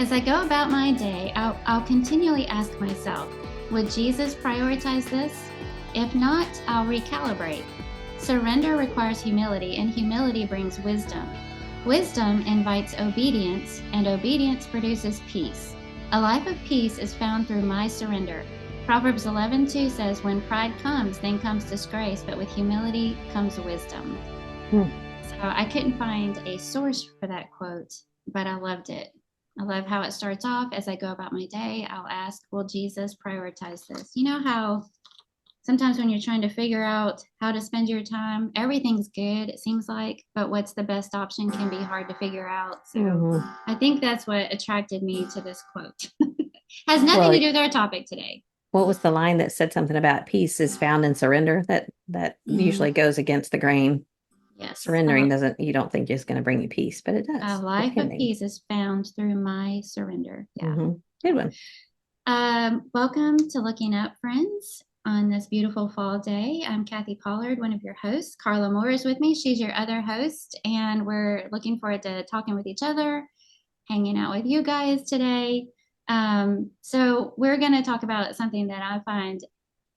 As I go about my day, I'll continually ask myself, would Jesus prioritize this? If not, I'll recalibrate. Surrender requires humility, and humility brings wisdom. Wisdom invites obedience, and obedience produces peace. A life of peace is found through my surrender. Proverbs 11:2 says, when pride comes, then comes disgrace, but with humility comes wisdom. So I couldn't find a source for that quote, but I loved it. I love how it starts off. As I go about my day, I'll ask, will Jesus prioritize this? You know how sometimes when you're trying to figure out how to spend your time, everything's good, it seems like, but what's the best option can be hard to figure out. So I think that's what attracted me to this quote. Has nothing to do with our topic today. What was the line that said something about peace is found in surrender? That usually goes against the grain. Yes. Surrendering doesn't, you don't think it's going to bring you peace, but it does. A life of peace is found through my surrender. Yeah. Good one. Welcome to Looking Up, friends, on this beautiful fall day. I'm Kathy Pollard, one of your hosts. Carla Moore is with me. She's your other host, and we're looking forward to talking with each other, hanging out with you guys today. So we're going to talk about something that I find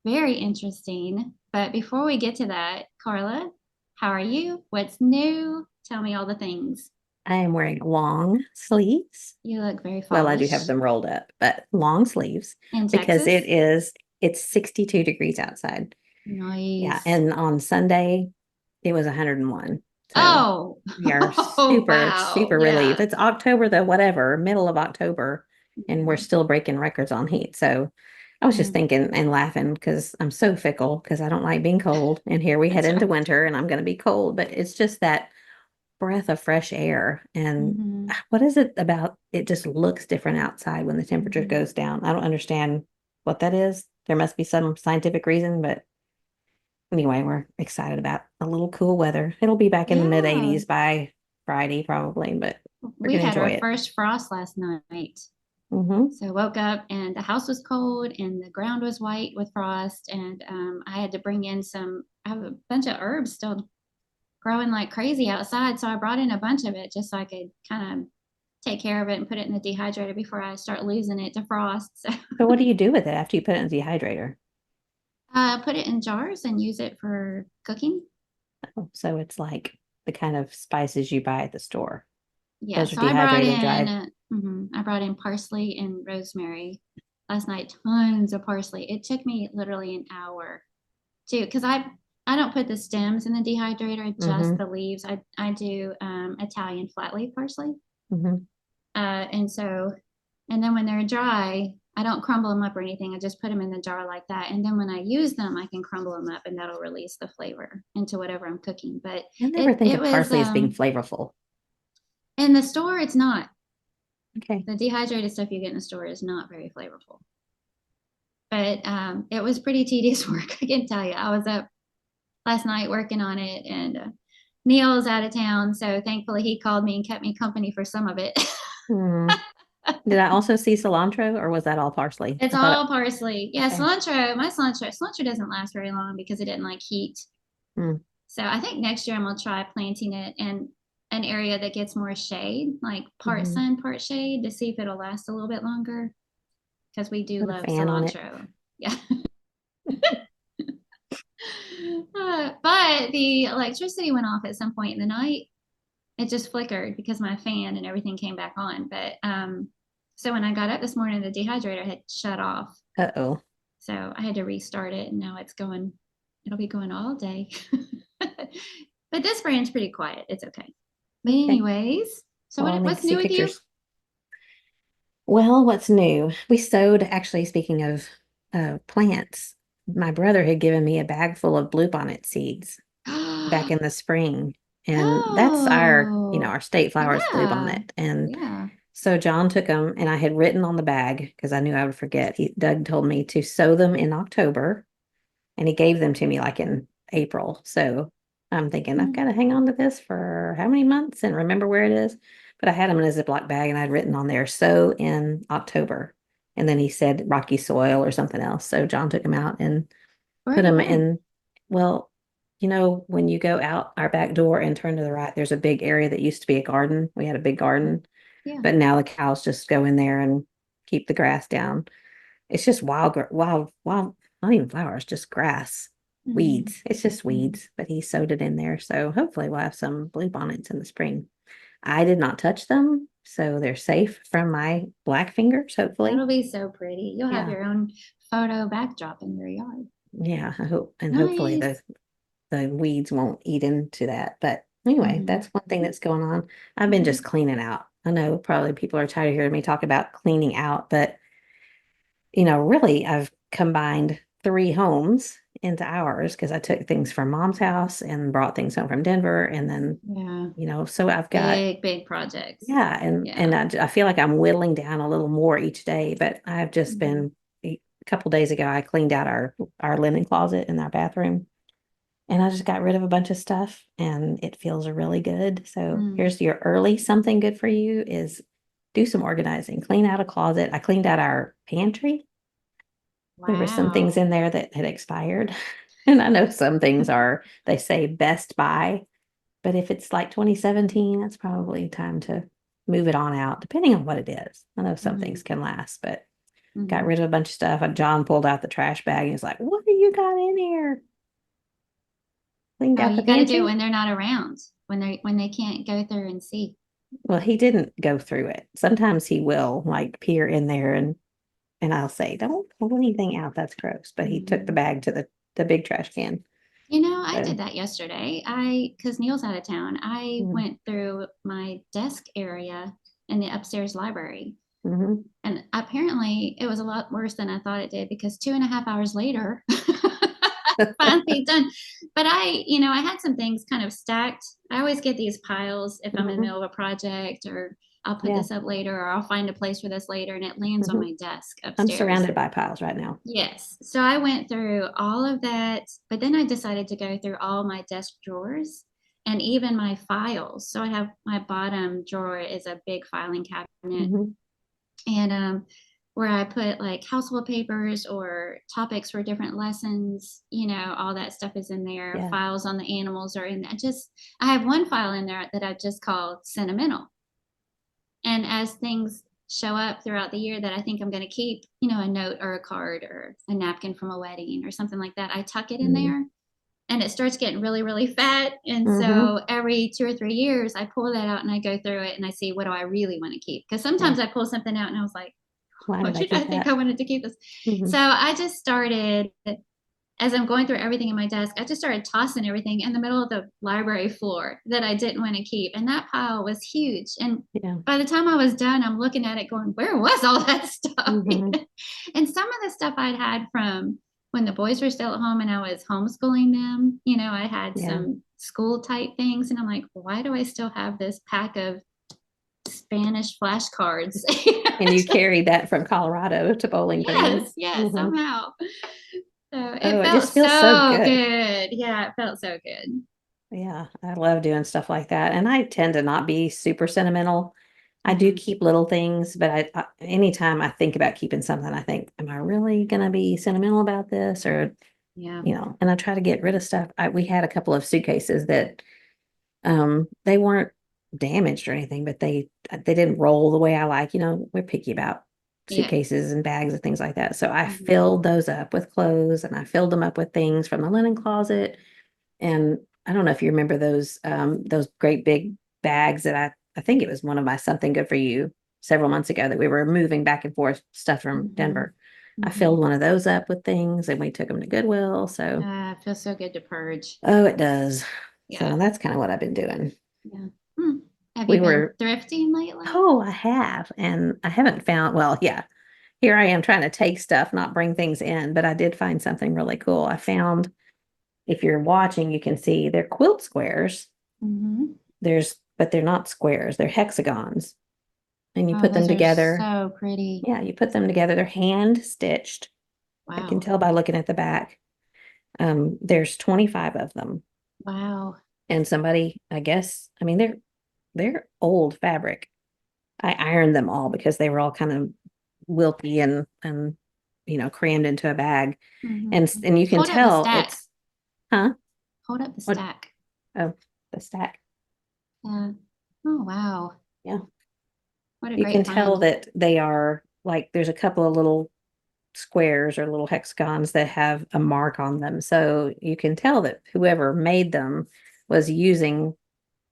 very interesting. But before we get to that, Carla, how are you? What's new? Tell me all the things. I am wearing long sleeves. You look very Well, I do have them rolled up, but long sleeves in because Texas? it's 62 degrees outside. Nice. Yeah, and on Sunday it was 101. So we are super relieved. It's October, middle of October, and we're still breaking records on heat. So I was just thinking and laughing because I'm so fickle because I don't like being cold. And here we head into winter and I'm going to be cold, but it's just that breath of fresh air. And what is it about? It just looks different outside when the temperature goes down. I don't understand what that is. There must be some scientific reason, but anyway, we're excited about a little cool weather. It'll be back in the mid 80s by Friday, probably, but we had our first frost last night. So I woke up and the house was cold and the ground was white with frost. And I had to bring in I have a bunch of herbs still growing like crazy outside. So I brought in a bunch of it just so I could kind of take care of it and put it in the dehydrator before I start losing it to frost. So what do you do with it after you put it in the dehydrator? Put it in jars and use it for cooking. Oh, so it's like the kind of spices you buy at the store. Yeah, so I brought in parsley and rosemary last night, tons of parsley. It took me literally an hour to, because I don't put the stems in the dehydrator, just the leaves. I do Italian flat leaf parsley. And then when they're dry, I don't crumble them up or anything. I just put them in the jar like that. And then when I use them, I can crumble them up and that'll release the flavor into whatever I'm cooking. But I never think of parsley as being flavorful. In the store, it's not. Okay. The dehydrated stuff you get in the store is not very flavorful. But it was pretty tedious work, I can tell you. I was up last night working on it, and Neil's out of town. So thankfully he called me and kept me company for some of it. Did I also see cilantro, or was that all parsley? It's all parsley. Yeah, okay. Cilantro doesn't last very long because it didn't like heat. So I think next year I'm gonna try planting it in an area that gets more shade, like part sun, part shade, to see if it'll last a little bit longer. Because we do love cilantro. Yeah. But the electricity went off at some point in the night. It just flickered because my fan and everything came back on. But so when I got up this morning, the dehydrator had shut off. So I had to restart it, and now it'll be going all day. But this brand's pretty quiet. It's okay. But anyways, so what's new with you? Well, what's new? We sowed, actually, speaking of plants, my brother had given me a bag full of bluebonnet seeds back in the spring. And that's our state flower is bluebonnet. And so John took them, and I had written on the bag because I knew I would forget. Doug told me to sow them in October, and he gave them to me like in April. So I'm thinking I've got to hang on to this for how many months and remember where it is. But I had them in a Ziploc bag, and I'd written on there, sow in October. And then he said rocky soil or something else. So John took them out and put them in. Well, when you go out our back door and turn to the right, there's a big area that used to be a garden. We had a big garden. Yeah. But now the cows just go in there and keep the grass down. It's just wild, not even flowers, just grass, Hmm. weeds. It's just Hmm. weeds, but he sowed it in there. So hopefully we'll have some bluebonnets in the spring. I did not touch them, so they're safe from my black fingers, hopefully. That'll be so pretty. You'll have Yeah. your own photo backdrop in your yard. Yeah, I hope, and hopefully Nice. the weeds won't eat into that. But anyway, Hmm. that's one thing that's going on. I've been Hmm. just cleaning out. I know probably people are tired of hearing me talk about cleaning out, but really, I've combined three homes into ours because I took things from mom's house and brought things home from Denver. And then, Yeah. so I've got, Big projects. yeah, and Yeah. I feel like I'm whittling down a little more each day, but I've just Hmm. been, a couple days ago, I cleaned out our linen closet in our bathroom. And I just got rid of a bunch of stuff and it feels really good. So Mm. here's your early something good for you is do some organizing, clean out a closet. I cleaned out our pantry. There were some things Wow. in there that had expired. And I know some things are, they say best buy, but if it's like 2017, it's probably time to move it on out, depending on what it is. I know some Hmm. things can last, but got Hmm. rid of a bunch of stuff. And John pulled out the trash bag and he's like, "What do you got in here?" Cleaned Oh, out the you got to do it pantry. when they're not around, when they can't go through and see. Well, he didn't go through it. Sometimes he will like peer in there and I'll say, "Don't pull anything out. That's gross." But he took the Mm. bag to the big trash can. I So, did that yesterday. Because Neil's out of town, I mm-hmm, went through my desk area in the upstairs library. mm-hmm, And apparently it was a lot worse than I thought it did because 2.5 hours later, finally done. But I had some things kind of stacked. I always get these piles if I'm in the mm-hmm, middle of a project, or I'll put yeah, this up later, or I'll find a place for this later, and it lands on mm-hmm. my desk I'm upstairs. surrounded by piles right now. Yes. So I went through all of that, but then I decided to go through all my desk drawers and even my files. So I have my bottom drawer is a big filing cabinet, Mm-hmm, and where I put like household papers or topics for different lessons, all that stuff is in there. yeah, Files on the animals are in there. I have one file in there that I've just called sentimental. And as things show up throughout the year that I think I'm going to keep, a note or a card or a napkin from a wedding or something like that, I tuck it in mm-hmm, there and it starts getting really, really fat. And mm-hmm, so every 2 or 3 years, I pull that out and I go through it and I see what do I really want to keep. Because yeah. sometimes I pull something out and I was like, Why why did I did I keep think that? I wanted to keep this? Mm-hmm, So I just started, as I'm going through everything in my desk, I just started tossing everything in the middle of the library floor that I didn't want to keep. And that pile was huge. And yeah, by the time I was done, I'm looking at it going, where was all that stuff? mm-hmm, And some of the stuff I'd had from when the boys were still at home and I was homeschooling them, I had yeah. some school type things. And I'm like, why do I still have this pack of Spanish flashcards? And you carried that from Colorado to Bowling Green. Yes, yes, Mm-hmm. somehow. So Oh, it it felt just feels so so good. good. Yeah, it felt so good. Yeah, I love doing stuff like that. And I tend to not be super sentimental. I do Hmm. keep little things, but anytime I think about keeping something, I think, am I really going to be sentimental about this? Or, Yeah, and I try to get rid of stuff. We had a couple of suitcases that they weren't damaged or anything, but they didn't roll the way I like. We're picky about yeah. suitcases and bags and things like that. So I Hmm. filled those up with clothes and I filled them up with things from the linen closet. And I don't know if you remember those great big bags that I think it was one of my something good for you several months ago that we were moving back and forth stuff from Hmm. Denver. I Hmm. filled one of those up with things and we took them to Goodwill. So, It feels so good to purge. oh, it does. Yeah, So that's kind of what I've been doing. yeah. Hmm. Have We you been were, thrifting lately? oh, I have, and I haven't found, well, yeah, here I am trying to take stuff, not bring things in, but I did find something really cool. I found, if you're watching, you can see they're quilt squares. Hmm. But they're not squares, they're hexagons. And you Oh, put them those are together. so pretty. Yeah, you put them together. They're hand stitched. I can Wow. tell by looking at the back. There's 25 of them. Wow. And somebody, I guess, I mean, they're old fabric. I ironed them all because they were all kind of wilty and crammed into a bag. Hmm. And you can Hold up the tell stack. it's, huh? Hold up the What? stack. Oh, the stack. Yeah. Oh, wow. Yeah. what a You can great tell find. that they are like, there's a couple of little squares or little hexagons that have a mark on them. So you can tell that whoever made them was using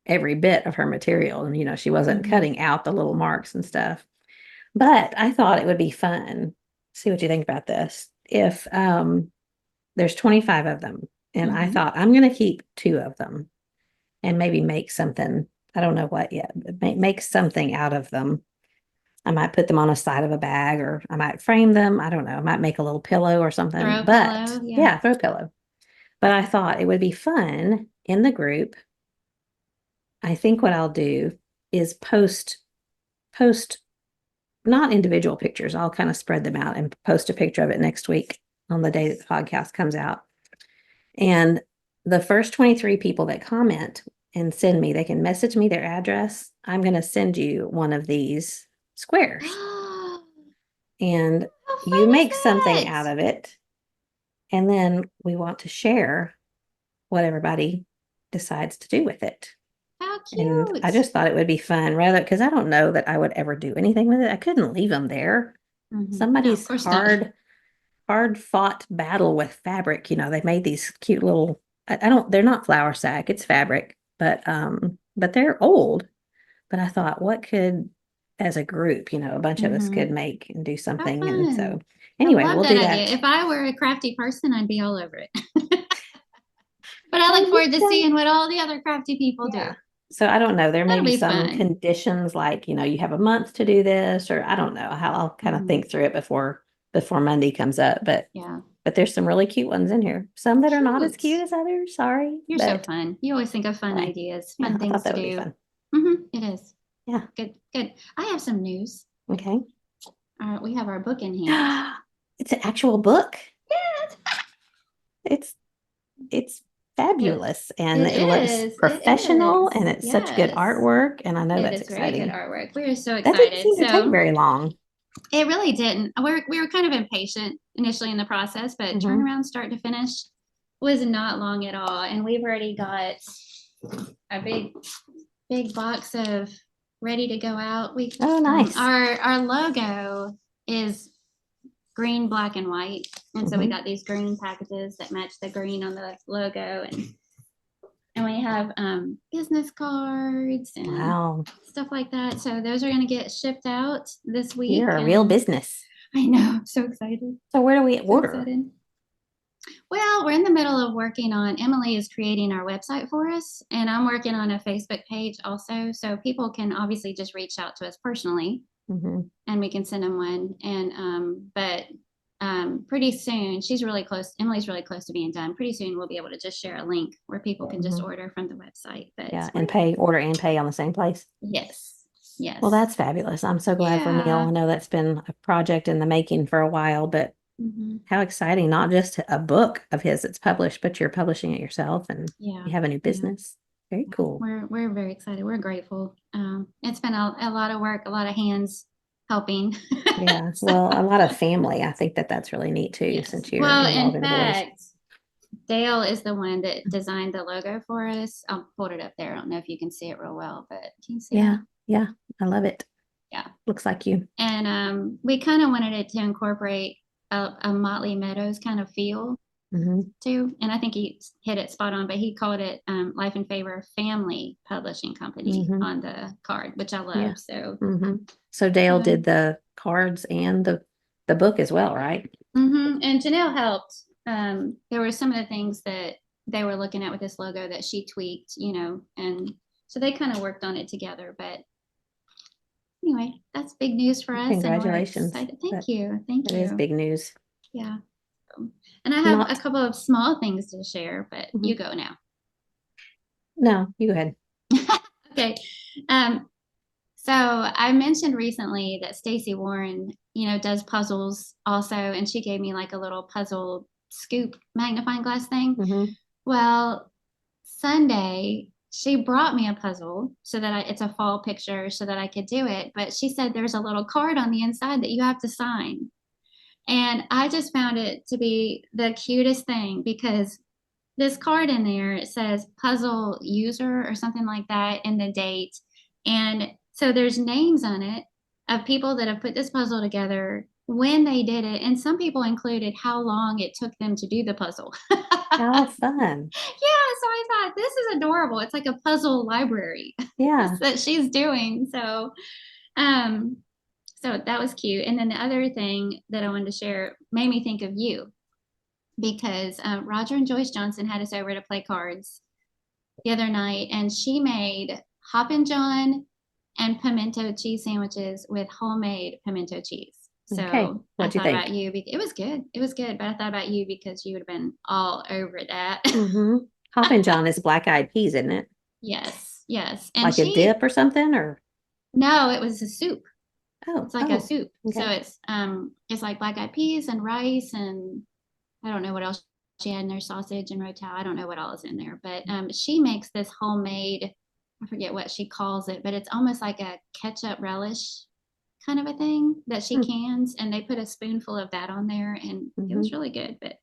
every bit of her material. And, she wasn't cutting out the little marks and stuff. But I thought it would be fun. See what you think about this. If there's 25 of them, and I thought I'm going to keep 2 of them and maybe make something. I don't know what yet, but make something out of them. I might put them on a side of a bag, or I might frame them. I don't know. I might make a little pillow or something. Throw a But pillow. Yeah. yeah, throw a pillow. But I thought it would be fun in the group. I think what I'll do is post not individual pictures. I'll kind of spread them out and post a picture of it next week on the day that the podcast comes out. And the first 23 people that comment and send me, they can message me their address. I'm going to send you one of these squares. And How you fun is make something that? out of it. And then we want to share what everybody decides to do with it. How And cute. I just thought it would be fun rather, because I don't know that I would ever do anything with it. I couldn't leave them there. No, of Somebody's course not. hard fought battle with fabric. They made these cute little, I don't, they're not flour sack, it's fabric, but they're old. But I thought, what could, as a group, a bunch of us could make and do How something. And so fun. I anyway, love we'll that do idea. that. If I were a crafty person, I'd be all over it. But I Well, look forward to seeing what all the other crafty people do. yeah. So I don't know. There may That'll be be some fun. conditions like, you have a month to do this, or I don't know how. I'll kind of think through it before Monday comes up. Yeah. But there's some really cute ones in here. Some that are not as Cute. cute as others. Sorry. You're so But fun. You always think of fun anyway, ideas, yeah, fun I thought things to that would be do. fun. It is. Yeah. Good, good. I have some news. Okay. We have our book in hand. It's an actual book. Yes. It's fabulous, and It it looks is. It professional, is. and it's such good Yes. artwork, and I know It that's is very good exciting. artwork. We are so That didn't excited. seem to take So very long. it really didn't. We were kind of impatient initially in the process, but turnaround start to finish was not long at all. And we've already got a big box of ready to go out. Oh, nice. Our logo is green, black, and white, and so we got these green packages that match the green on the logo, and we have business cards and Wow. stuff like that. So those are going to get shipped out this week. You're a real business. I know. I'm so excited. So where do we order? Excited. Well, we're in the middle of working on, Emily is creating our website for us, and I'm working on a Facebook page also. So people can obviously just reach out to us personally and we can send them one. And, but pretty soon, Emily's really close to being done. Pretty soon we'll be able to just share a link where people can just order from the website. But yeah, and order and pay on the same place. Yes. Yes. Well, that's fabulous. I'm so glad for Neil. I know that's been a project in the making for a while, but how exciting. Not just a book of his that's published, but you're publishing it yourself and you have a new business. Very cool. We're very excited. We're grateful. It's been a lot of work, a lot of hands helping. Yeah. Well, a lot of family. I think that's really neat too, since you're involved in boys. Dale is the one that designed the logo for us. I'll put it up there. I don't know if you can see it real well, but can you see that? Yeah. I love it. Yeah. Looks like you. And we kind of wanted it to incorporate a Motley Meadows kind of feel too. And I think he hit it spot on, but he called it Life in Favor Family Publishing Company on the card, which I love. Yeah. So Dale did the cards and the book as well, right? And Janelle helped. There were some of the things that they were looking at with this logo that she tweaked, and so they kind of worked on it together. But anyway, that's big news for us. Congratulations. Thank you. Thank you. It is big news. Yeah. And I have a couple of small things to share, but you go now. No, you go ahead. Okay. So I mentioned recently that Stacey Warren, does puzzles also, and she gave me like a little puzzle scoop magnifying glass thing. Well, Sunday she brought me a puzzle so that it's a fall picture so that I could do it. But she said there's a little card on the inside that you have to sign. And I just found it to be the cutest thing because this card in there, it says puzzle user or something like that and the date. And so there's names on it. of people that have put this puzzle together when they did it. And some people included how long it took them to do the puzzle. How fun. Yeah, so I thought this is adorable. It's like a puzzle library Yeah. that she's doing. Um, so that was cute. And then the other thing that I wanted to share made me think of you because Roger and Joyce Johnson had us over to play cards the other night, and she made Hoppin' John and pimento cheese sandwiches with homemade pimento cheese. Okay. So I What'd you thought think? about you. It was good. It was good. But I thought about you because you would have been all over that. Mm-hmm. Hoppin' John is black-eyed peas, isn't it? Yes, yes. And Like a dip or something, or no, it was a soup. oh, It's like a oh, soup. So okay. it's like black eyed peas and rice and I don't know what else she had in there, sausage and rotel. I don't know what all is in there, but she makes this homemade, I forget what she calls it, but it's almost like a ketchup relish kind of a thing that she Hmm. cans, and they put a spoonful of that on there, and it Mm-hmm. was really good. But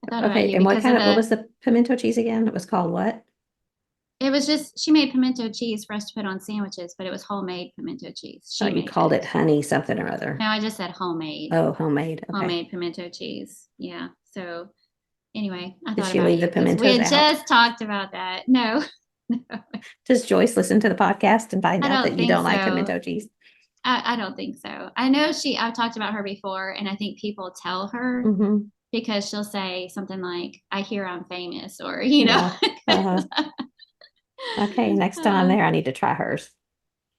I thought about Okay, you and because of what was the pimento cheese again? It was called what? it was just she made pimento cheese for us to put on sandwiches, but it was homemade pimento cheese. Oh, She you made called it it. honey something or other. No, I just said homemade, Oh, homemade. Okay. homemade pimento cheese. Yeah. So anyway, I Did thought she about leave the you because we pimentos had out? just talked about that. No, no, Does Joyce listen to the podcast and find I out that don't you think don't like so. pimento cheese? I don't think so. I know I've talked about her before, and I think people tell her Mm-hmm. because she'll say something like, I hear I'm famous, or, Yeah. Uh-huh. Okay, next time I'm there, I need to try hers.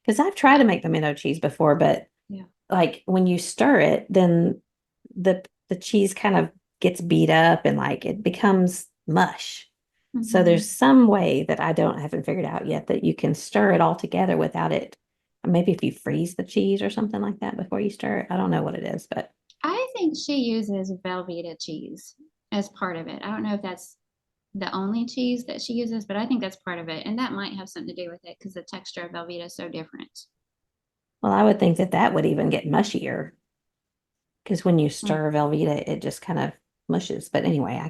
Because I've tried to yeah, make pimento cheese before, but yeah. like when you stir it, then the cheese kind of gets beat up and like it becomes mush. So there's Hmm. some way that I haven't figured out yet that you can stir it all together without it. Maybe if you freeze the cheese or something like that before you stir it. I don't know what it is, but I think she uses Velveeta cheese as part of it. I don't know if that's the only cheese that she uses, but I think that's part of it. And that might have something to do with it because the texture of Velveeta is so different. well, I would think that that would even get mushier because when you Mm, stir Velveeta, it just kind of mushes. But anyway,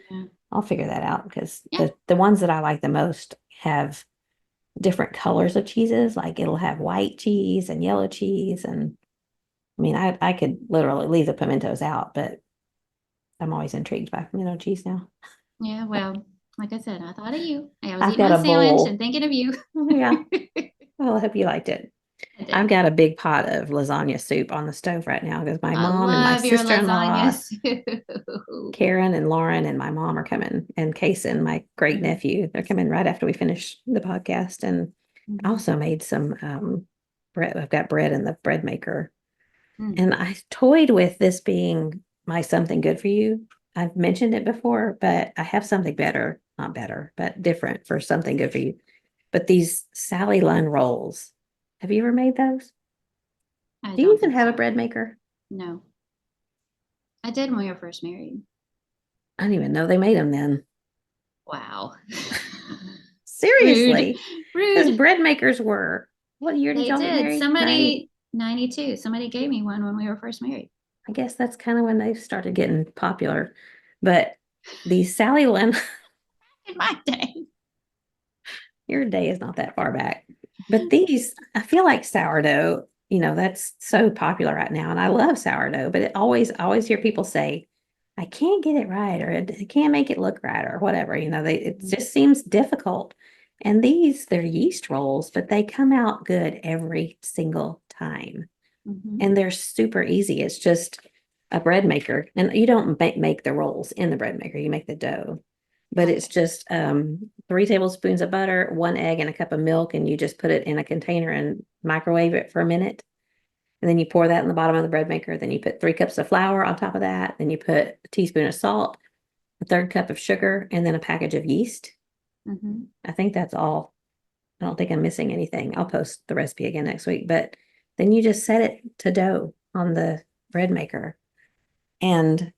yeah. I'll figure that out because Yeah. the ones that I like the most have different colors of cheeses. Like it'll have white cheese and yellow cheese. And I mean, I could literally leave the pimentos out, but I'm always intrigued by pimento cheese now. Yeah. Well, like I said, I thought of you. I was I've eating got my a sandwich and bowl. thinking of you. Yeah. Well, I hope you liked it. I I've did. got a big pot of lasagna soup on the stove right now because my I mom and my love your lasagna sister-in-law, soup. Karen and Lauren and my mom are coming, and Kason, my great Mm, nephew, they're coming right after we finish the podcast. And I mhm, also made some bread. I've got bread in the bread maker. mm. And I toyed with this being my something good for you. I've mentioned it before, but I have something better, not better, but different for something good for you. But these Sally Lunn rolls, have you ever made those? I Do you don't even think have a so. bread maker? No, I did when we were first married. I didn't even know they made them then. Wow. Rude, Seriously, because rude. bread makers were, what year did They y'all get did. married? 90. 92. Somebody gave me one when we were first married. I guess that's kind of when they started getting popular. But these Sally Lunn, In my day. your day is not that far back. But these, I feel like sourdough, that's so popular right now. And I love sourdough, but I always hear people say, I can't get it right, or I can't make it look right, or whatever. It Mhm, just seems difficult. And they're yeast rolls, but they come out good every single time. mhm. And they're super easy. It's just a bread maker. And you don't make the rolls in the bread maker, you make the dough. But it's Okay. just 3 tablespoons of butter, 1 egg, and a cup of milk, and you just put it in a container and microwave it for a minute. And then you pour that in the bottom of the bread maker. Then you put 3 cups of flour on top of that. Then you put a teaspoon of salt, a third cup of sugar, and then a package of yeast. Hmm. I think that's all. I don't think I'm missing anything. I'll post the recipe again next week. But then you just set it to dough on the bread maker. And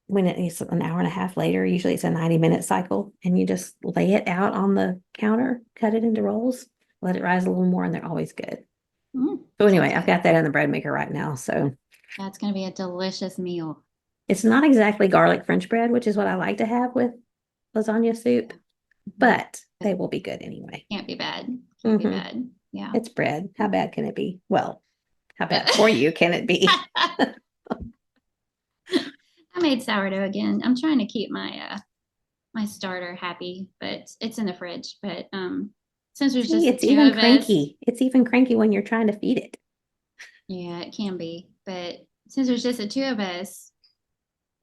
when it's an hour and a half later, usually it's a 90-minute cycle, and you just lay it out on the counter, cut it into rolls, let it rise a little more, and they're always good. Mm, So sounds anyway, I've good. got that in the bread maker right now. So That's going to be a delicious meal. it's not exactly garlic French bread, which is what I like to have with lasagna soup, Mhm. but they will be good anyway. Can't be bad. Can't be Hmm. bad. Yeah. It's bread. How bad can it be? Well, How bad for you can it be? I made sourdough again. I'm trying to keep my my starter happy, but it's in the fridge. But since there's See, just the it's two even of us, cranky. It's even cranky when you're trying to feed it. yeah, it can be. But since there's just the two of us,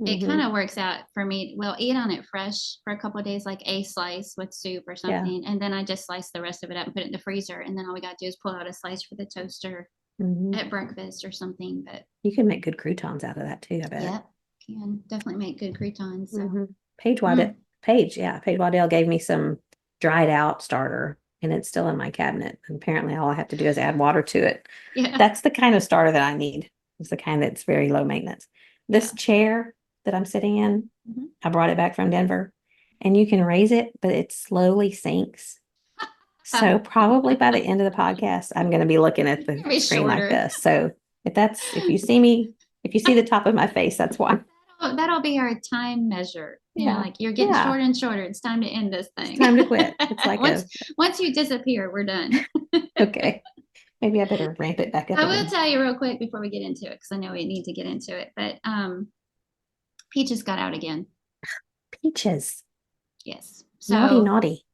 it kind Hmm. of works out for me. We'll eat on it fresh for a couple of days, like a slice with soup or Yeah. something, and then I just slice the rest of it up and put it in the freezer. And then all we got to do is pull out a slice for the toaster Hmm. at breakfast or something. But You can make good croutons out of that too, I bet. yep, can definitely make good croutons. So Hmm. Paige Waddell, mm, Paige Waddell gave me some dried out starter, and it's still in my cabinet. And apparently, all I have to do is add water to it. yeah, That's the kind of starter that I need. It's the kind that's very low maintenance. This yeah. chair that I'm sitting in, Mhm. I brought it back from Denver, and you can raise it, but it slowly sinks. So probably by the end of the podcast, I'm going to be looking at the Be screen like shorter. this. So if you see me, if you see the top of my face, that's why. That'll be our time measure. You know, Yeah. like you're getting Yeah. shorter and shorter. It's time to end this It's thing. time to quit. It's like once a, once you disappear, we're done. okay, maybe I better ramp it back up I will again. tell you real quick before we get into it, because I know we need to get into it. But Peaches got out again. Peaches. Yes. Naughty, So naughty.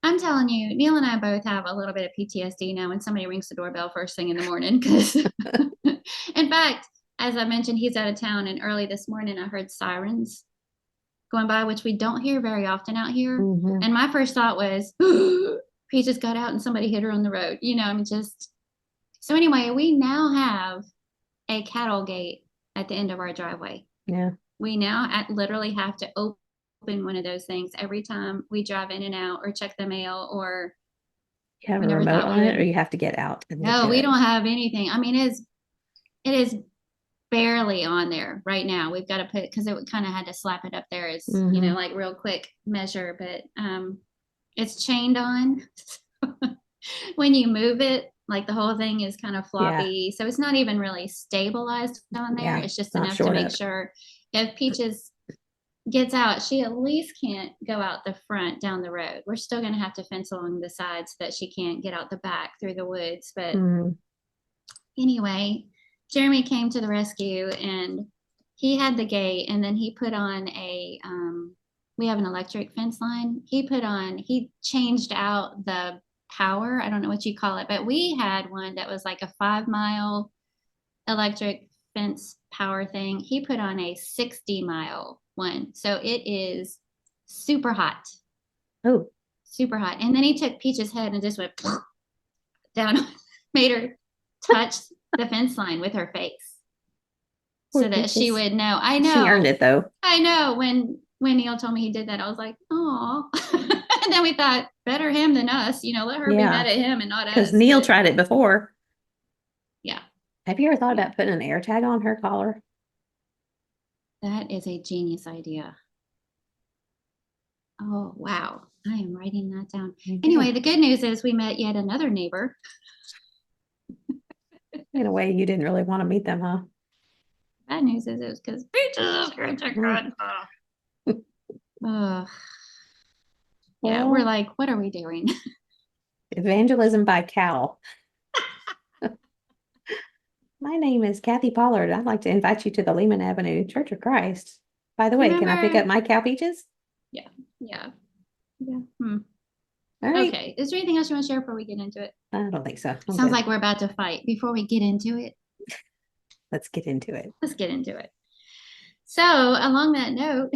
I'm telling you, Neil and I both have a little bit of PTSD now when somebody rings the doorbell first thing in the morning. Because, in fact, as I mentioned, he's out of town, and early this morning I heard sirens going by, which we don't hear very often out here. Hmm. And my first thought was, Peaches got out and somebody hit her on the road. You know, I'm just so anyway, we now have a cattle gate at the end of our driveway. Yeah. We now literally have to open one of those things every time we drive in and out or check the mail, or You have we a never remote thought we on it, or would. you have to get out and get No, to we it. don't have anything. I mean, it is barely on there right now. We've got to put because it kind of had to slap it up there as Hmm. like real quick measure, but it's chained on. When you move it, like the whole thing is kind of Yeah. floppy, so it's not even really stabilized on there. Yeah. It's just Not enough to short make up. sure if Peaches gets out, she at least can't go out the front down the road. We're still going to have to fence along the side so that she can't get out the back through the woods. But Hmm. anyway, Jeremy came to the rescue and he had the gate, and then he put on we have an electric fence line. He changed out the power. I don't know what you call it, but we had one that was like a 5 mile electric fence power thing. He put on a 60 mile one. So it is super hot, Oh, super hot. And then he took Peach's head and just went down, made her touch the fence line with her face poor so that she Peaches. would know. She earned it though. I know. When Neil told me he did that, I was like, oh. And then we thought, better him than us. Let her be Yeah. mad at him and not Because us. Neil But tried it before. yeah, Have you ever thought yeah, about putting an air tag on her collar? that is a genius idea. Oh, wow. I am writing that down. Okay. Anyway, the good news is we met yet another neighbor. In a way, you didn't really want to meet them, huh? Bad news is it was because Peaches is Mm. good. Uh, yeah, we're Well, like, what are we doing? evangelism by cow. My name is Kathy Pollard. I'd like to invite you to the Lehman Avenue Church of Christ. By the way, can I pick up Remember? my cow peaches? Yeah, yeah, yeah. Hmm. All right. Okay. Is there anything else you want to share before we get into it? I don't think so. I'm Sounds good. like we're about to fight. Before we get into it, Let's get into it. let's get into it. So, along that note,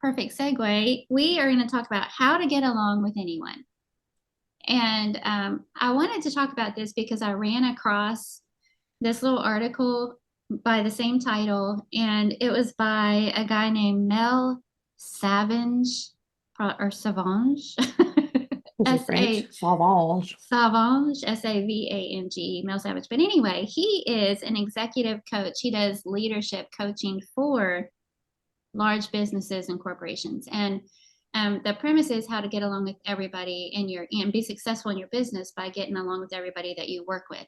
perfect segue, we are going to talk about how to get along with anyone. And I wanted to talk about this because I ran across this little article by the same title, and it was by a guy named Mel Savange or Savange. Is it S French? A Sauvage. Savange, Savange, Mel Savage. But anyway, he is an executive coach. He does leadership coaching for large businesses and corporations. And the premise is how to get along with everybody and be successful in your business by getting along with everybody that you work with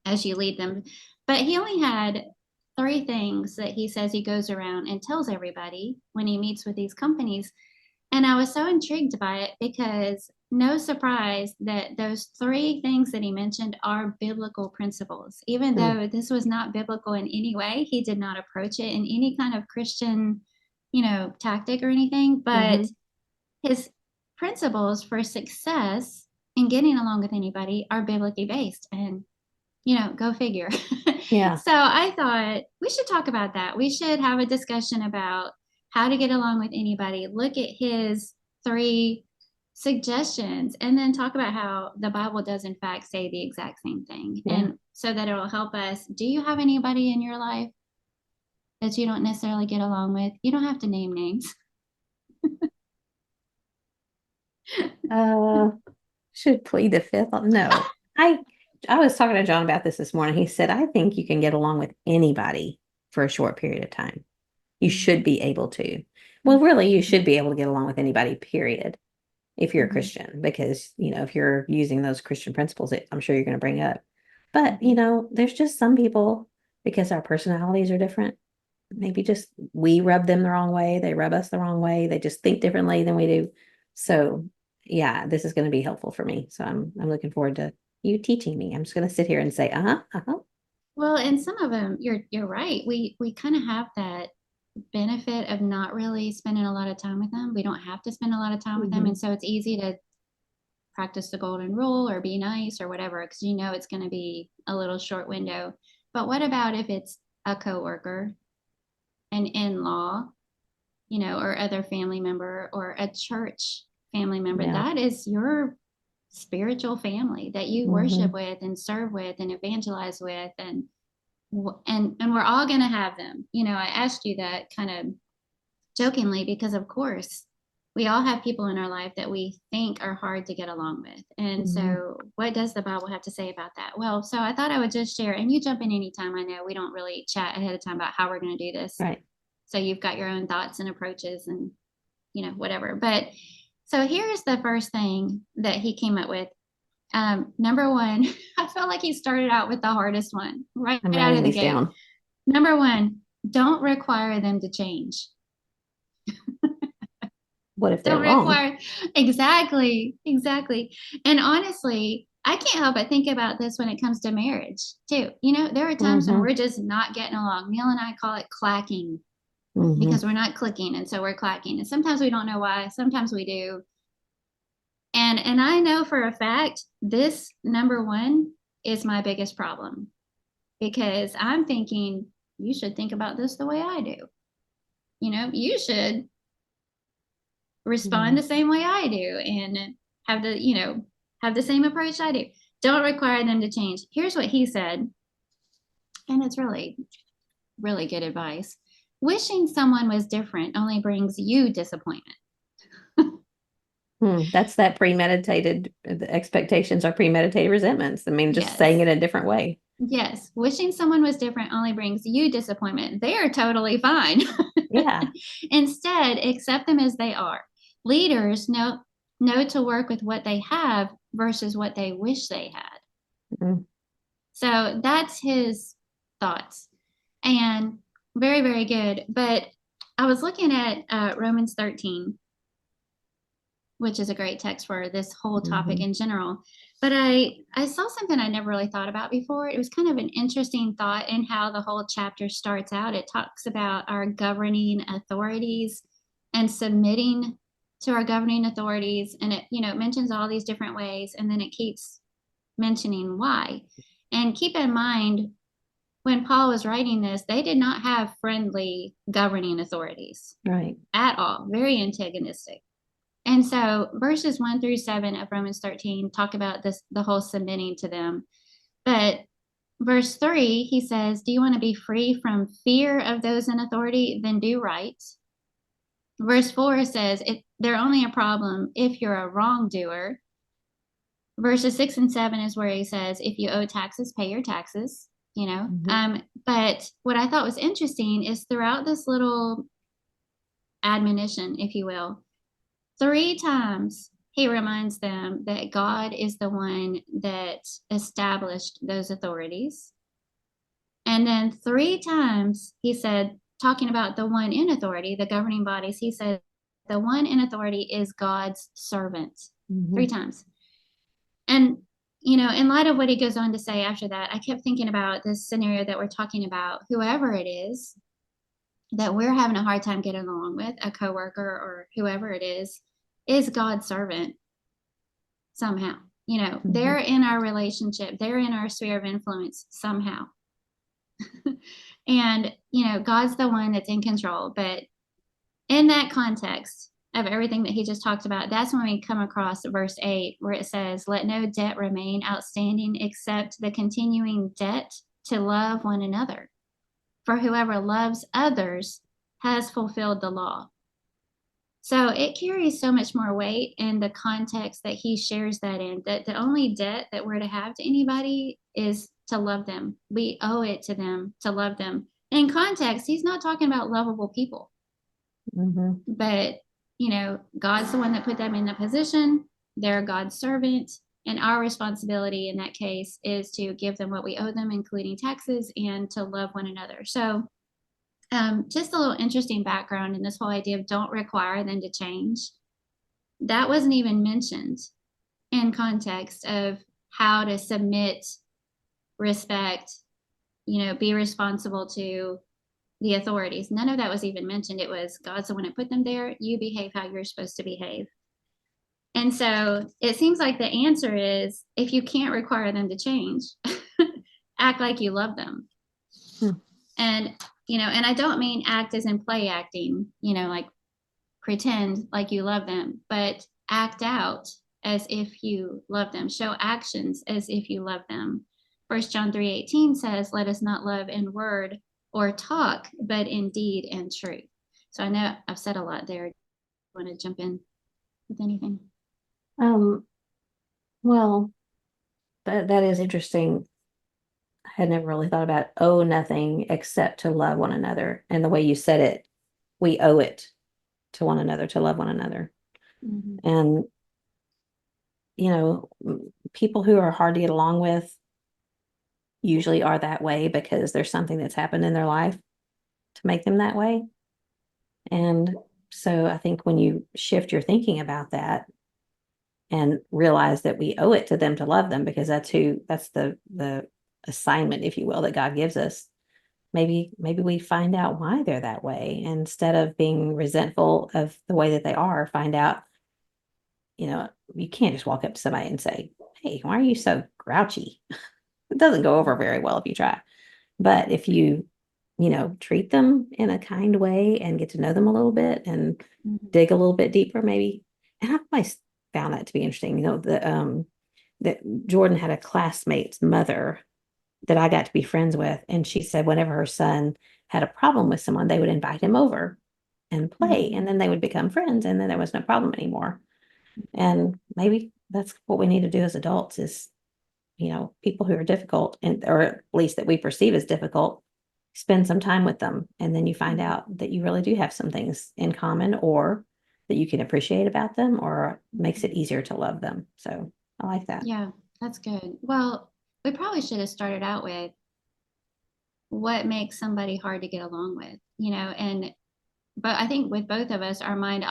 as you lead them. But he only had 3 things that he says he goes around and tells everybody when he meets with these companies. And I was so intrigued by it because no surprise that those three things that he mentioned are biblical principles. Even Mm, though this was not biblical in any way, he did not approach it in any kind of Christian, tactic or anything, but mhm. his principles for success in getting along with anybody are biblically based. And go figure. Yeah. So I thought we should talk about that. We should have a discussion about how to get along with anybody, look at his three suggestions, and then talk about how the Bible does, in fact, say the exact same thing. Yeah. And so that it'll help us. Do you have anybody in your life that you don't necessarily get along with? You don't have to name names. Uh, should plead the fifth. No, I was talking to John about this morning. He said, I think you can get along with anybody for a short period of time. You should be able to. Well, really, you should be able to get along with anybody, period, if you're a Mhm. Christian, because, if you're using those Christian principles, I'm sure you're going to bring up. But, Mhm. there's just some people, because our personalities are different, maybe just we rub them the wrong way, they rub us the wrong way, they just think differently than we do. So yeah, this is going to be helpful for me. So I'm looking forward to you teaching me. I'm just going to sit here and say, uh-huh, uh-huh. Well, and some of them, you're right. We kind of have that benefit of not really spending a lot of time with them. We don't have to spend a lot of time with them. Mm-hmm. And so it's easy to practice the golden rule or be nice or whatever, because it's going to be a little short window. But what about if it's a coworker, an in-law, or other family member or a church family member? Yeah. That is your spiritual family that you worship Mm-hmm. with and serve with and evangelize with, and we're all going to have them. I asked you that kind of jokingly because, of course, we all have people in our life that we think are hard to get along with. And Mm-hmm. so, what does the Bible have to say about that? Well, so I thought I would just share, and you jump in anytime. I know we don't really chat ahead of time about how we're going to do this. Right. So, you've got your own thoughts and approaches and, whatever. But so, here's the first thing that he came up with. Number one, I felt like he started out with the hardest one right I'm out writing of the these gate. down. Number one, don't require them to change. What if they're Don't wrong? require exactly. And honestly, I can't help but think about this when it comes to marriage too. There are times when Mm-hmm. we're just not getting along. Neil and I call it clacking Mm-hmm. because we're not clicking, and so we're clacking. And sometimes we don't know why, sometimes we do. And I know for a fact this number one is my biggest problem, because I'm thinking you should think about this the way I do. You should respond Mm-hmm. the same way I do and have the same approach I do. Don't require them to change. Here's what he said, and it's really, really good advice. Wishing someone was different only brings you disappointment. That's that premeditated, the expectations are premeditated resentments. I mean, just saying Yes. it a different way. Yes. Wishing someone was different only brings you disappointment. They are totally fine. Yeah. Instead, accept them as they are. Leaders know to work with what they have versus what they wish they had. Mm-hmm. So that's his thoughts, and very, very good. But I was looking at Romans 13, which is a great text for this whole topic Mm-hmm. in general. But I saw something I never really thought about before. It was kind of an interesting thought in how the whole chapter starts out. It talks about our governing authorities and submitting to our governing authorities, and it mentions all these different ways, and then it keeps mentioning why. And keep in mind, when Paul was writing this, they did not have friendly governing authorities Right. at all, very antagonistic. And so verses 1 through 7 of Romans 13 talk about this, the whole submitting to them. But verse 3, he says, do you want to be free from fear of those in authority? Then do right. Verse 4 says, they're only a problem if you're a wrongdoer. Verses 6 and 7 is where he says, if you owe taxes, pay your taxes. Mm-hmm. But what I thought was interesting is throughout this little admonition, if you will, 3 times he reminds them that God is the one that established those authorities. And then 3 times he said, talking about the one in authority, the governing bodies, he said, the one in authority is God's servant. 3 times. And, in light of what he goes on to say after that, I kept thinking about this scenario that we're talking about. Whoever it is that we're having a hard time getting along with, a coworker or whoever it is God's servant somehow. They're in our relationship, they're in our sphere of influence somehow. And, God's the one that's in control. But in that context of everything that he just talked about, that's when we come across verse 8, where it says, let no debt remain outstanding except the continuing debt to love one another. For whoever loves others has fulfilled the law. So it carries so much more weight in the context that he shares that in, that the only debt that we're to have to anybody is to love them. We owe it to them to love them. In context, he's not talking about lovable people. But, God's the one that put them in the position. They're God's servant. And our responsibility in that case is to give them what we owe them, including taxes, and to love one another. So just a little interesting background in this whole idea of don't require them to change. That wasn't even mentioned in context of how to submit, respect, be responsible to the authorities. None of that was even mentioned. It was God's the one that put them there. You behave how you're supposed to behave. And so it seems like the answer is, if you can't require them to change, act like you love them. And, and I don't mean act as in play acting, like pretend like you love them, but act out as if you love them. Show actions as if you love them. 1 John 3:18 says, let us not love in word or talk, but in deed and truth. So I know I've said a lot there. Do you want to jump in with anything? Well, that is interesting. I had never really thought about owe nothing except to love one another. And the way you said it, we owe it to one another to love one another. And, people who are hard to get along with usually are that way because there's something that's happened in their life to make them that way. And so I think when you shift your thinking about that and realize that we owe it to them to love them, because that's the assignment, if you will, that God gives us. Maybe we find out why they're that way. And instead of being resentful of the way that they are, find out, you can't just walk up to somebody and say, hey, why are you so grouchy? It doesn't go over very well if you try. But if you, treat them in a kind way and get to know them a little bit and dig a little bit deeper, maybe. And I've always found that to be interesting. That Jordan had a classmate's mother that I got to be friends with. And she said whenever her son had a problem with someone, they would invite him over and play. And then they would become friends. And then there was no problem anymore. And maybe that's what we need to do as adults is, people who are difficult or at least that we perceive as difficult, spend some time with them. And then you find out that you really do have some things in common or that you can appreciate about them or makes it easier to love them. So I like that. Yeah, that's good. Well, we probably should have started out with what makes somebody hard to get along with, but I think with both of us, our mind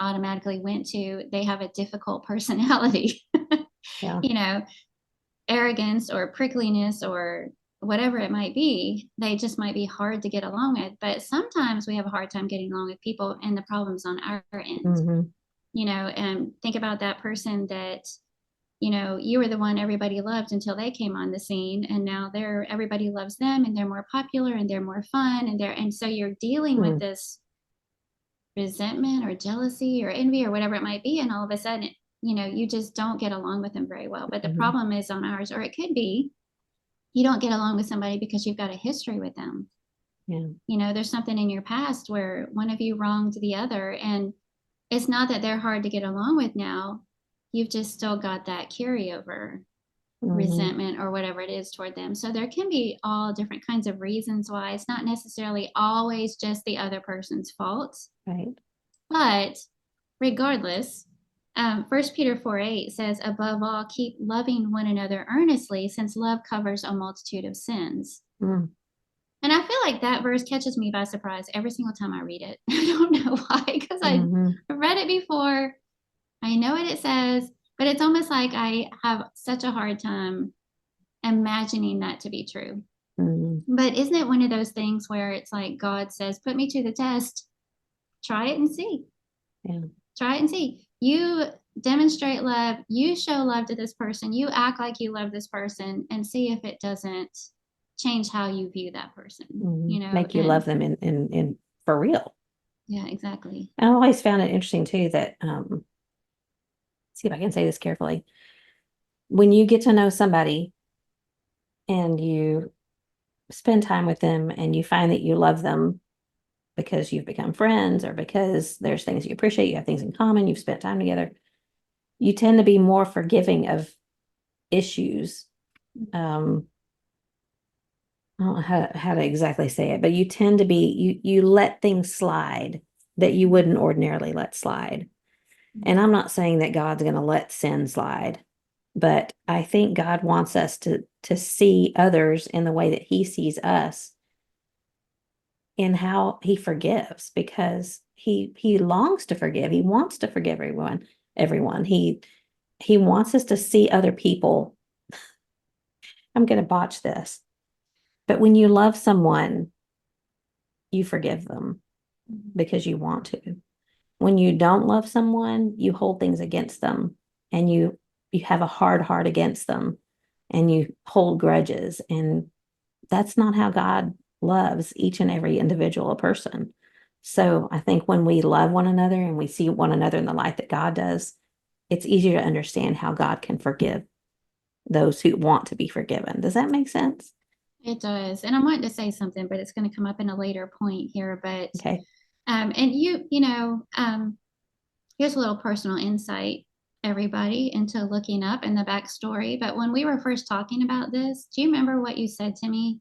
automatically went to they have a difficult personality. Yeah. Arrogance or prickliness or whatever it might be. They just might be hard to get along with. But sometimes we have a hard time getting along with people and the problems on our end. And think about that person that you were the one everybody loved until they came on the scene, and now everybody loves them and they're more popular and they're more fun and so you're dealing with this resentment or jealousy or envy or whatever it might be, and all of a sudden you just don't get along with them very well. But the problem is on ours, or it could be you don't get along with somebody because you've got a history with them. There's something in your past where one of you wronged the other, and it's not that they're hard to get along with now. You've just still got that carryover resentment or whatever it is toward them. So there can be all different kinds of reasons why. It's not necessarily always just the other person's fault. Right. But regardless, 1 Peter 4:8 says, above all, keep loving one another earnestly, since love covers a multitude of sins. And I feel like that verse catches me by surprise every single time I read it. I don't know why, because I've read it before. I know what it says, But it's almost like I have such a hard time imagining that to be true. Mhm. But isn't it one of those things where it's like God says, put me to the test, try it and see. Yeah. Try it and see. You demonstrate love, you show love to this person, you act like you love this person, and see if it doesn't change how you view that person, Mhm. Make you and love them in for real. yeah, exactly. I always found it interesting too that see if I can say this carefully. When you get to know somebody and you spend time with them and you find that you love them because you've become friends or because there's things you appreciate, you have things in common, you've spent time together, you tend to be more forgiving of issues. I don't know how to exactly say it, but you tend to be you let things slide that you wouldn't ordinarily let slide. And I'm not saying that God's going to let sin slide, but I think God wants us to see others in the way that he sees us in how he forgives because he longs to forgive. He wants to forgive everyone. He wants us to see other people. I'm going to botch this. But when you love someone, you forgive them because you want to. When you don't love someone, you hold things against them and you have a hard heart against them and you hold grudges. And that's not how God loves each and every individual person. So I think when we love one another and we see one another in the light that God does, it's easier to understand how God can forgive those who want to be forgiven. Does that make sense? It does. And I'm wanting to say something, but it's going to come up in a later point here. But Okay. and here's a little personal insight, everybody, into looking up in the backstory. But when we were first talking about this, do you remember what you said to me?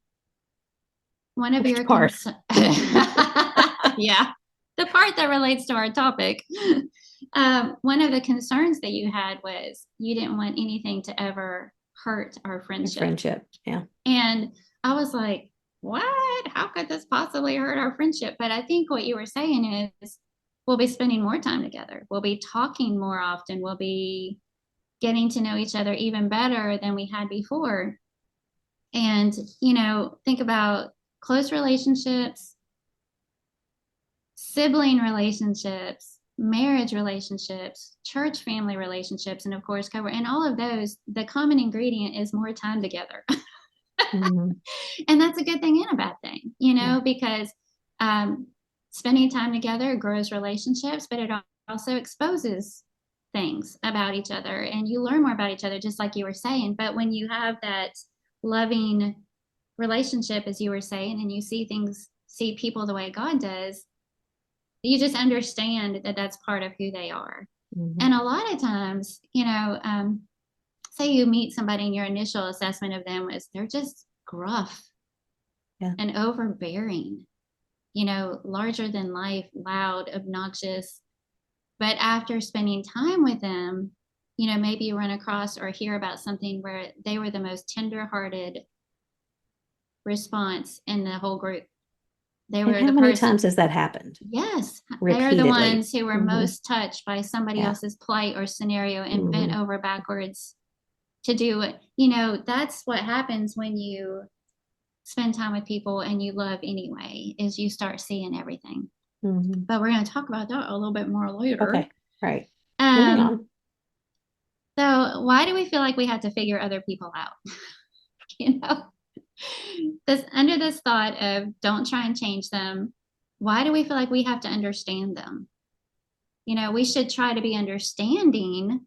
One of Which your part? yeah, the part that relates to our topic. One of the concerns that you had was you didn't want anything to ever hurt our friendship. Friendship. Yeah. And I was like, what? How could this possibly hurt our friendship? But I think what you were saying is we'll be spending more time together. We'll be talking more often. We'll be getting to know each other even better than we had before. And, think about close relationships, sibling relationships, marriage relationships, church family relationships, and of course, and all of those, the common ingredient is more time together. Mm-hmm. And that's a good thing and a bad thing, Yeah. because spending time together grows relationships, but it also exposes things about each other and you learn more about each other, just like you were saying. But when you have that loving relationship, as you were saying, and you see people the way God does, you just understand that that's part of who they are. Mm-hmm. And a lot of times, say you meet somebody and your initial assessment of them was they're just gruff, Yeah. and overbearing, larger than life, loud, obnoxious. But after spending time with them, maybe you run across or hear about something where they were the most tender-hearted response in the whole group. They And were how the many person. times has that happened? Yes, they are the Repeatedly. ones who were Mm-hmm. most touched by somebody Yeah. else's plight or scenario and bent Mm-hmm. over backwards to do it. That's what happens when you spend time with people and you love anyway, is you start seeing everything. Mm-hmm. But we're going to talk about that a little bit more later. Okay. Right. Moving on. So why do we feel like we have to figure other people out? you know, under this thought of don't try and change them. Why do we feel like we have to understand them? We should try to be understanding,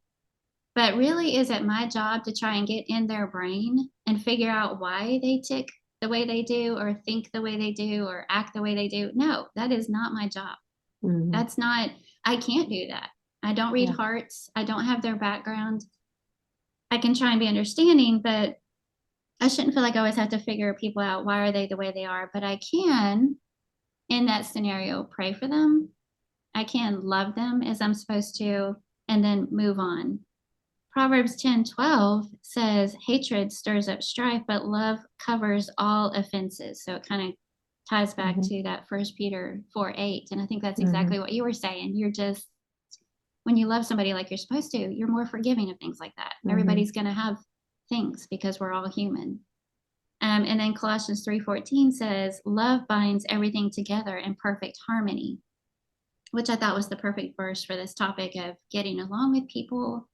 but really, is it my job to try and get in their brain and figure out why they tick the way they do, or think the way they do, or act the way they do? No, that is not my job. Mm-hmm. That's not, I can't do that. I don't read Yeah. hearts. I don't have their background. I can try and be understanding, but I shouldn't feel like I always have to figure people out. Why are they the way they are? But I can, in that scenario, pray for them. I can love them as I'm supposed to, and then move on. Proverbs 10:12 says, hatred stirs up strife, but love covers all offenses. So it kind of ties back Mm-hmm. to that 1 Peter 4:8. And I think that's Mm-hmm. exactly what you were saying. when you love somebody like you're supposed to, you're more forgiving of things like that. Everybody's going to have things because we're all human. And then Colossians 3:14 says, love binds everything together in perfect harmony, which I thought was the perfect verse for this topic of getting along with people,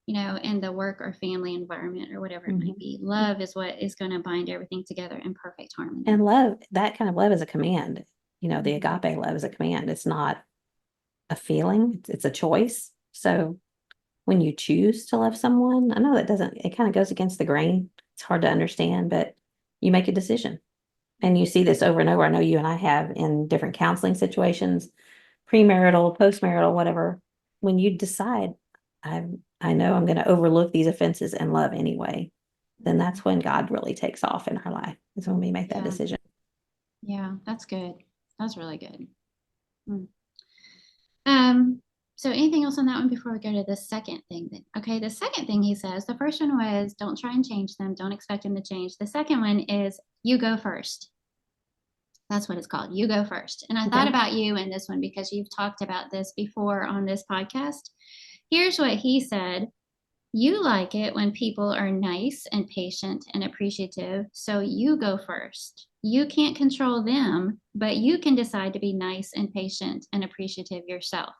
in the work or family environment or whatever it might be. Love is what is going to bind everything together in perfect harmony. And love, that kind of love is a command. The agape love is a command. It's not a feeling, it's a choice. So when you choose to love someone, I know it kind of goes against the grain. It's hard to understand, but you make a decision. And you see this over and over. I know you and I have in different counseling situations, premarital, postmarital, whatever. When you decide, I know I'm going to overlook these offenses and love anyway, then that's when God really takes off in our life. Is when we make that decision. Yeah, that's good. That's really good. So anything else on that one before we go to the second thing? The second thing he says, the first one was don't try and change them. Don't expect them to change. The second one is you go first. That's what it's called. You go first. And I thought about you in this one because you've talked about this before on this podcast. Here's what he said. You like it when people are nice and patient and appreciative, so you go first. You can't control them, but you can decide to be nice and patient and appreciative yourself.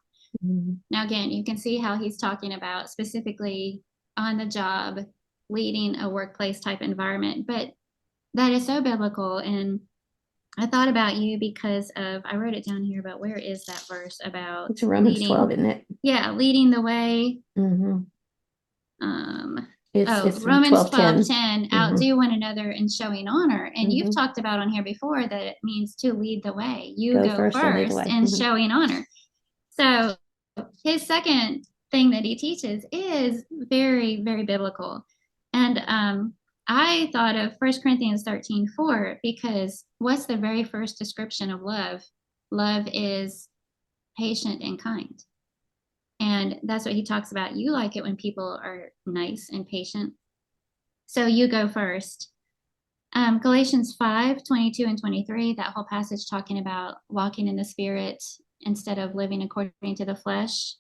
Now, again, you can see how he's talking about specifically on the job, leading a workplace type environment, but that is so biblical. And I thought about you because I wrote it down here, but where is that verse about? It's Romans 12, isn't it? Yeah, leading the way. It's Romans 12:10, outdo one another in showing honor. And you've talked about on here before that it means to lead the way. You go first in showing honor. So his second thing that he teaches is very, very biblical. And I thought of 1 Corinthians 13:4, because what's the very first description of love? Love is patient and kind. And that's what he talks about. You like it when people are nice and patient. So you go first. Galatians 5:22 and 23, that whole passage talking about walking in the Spirit instead of living according to the flesh.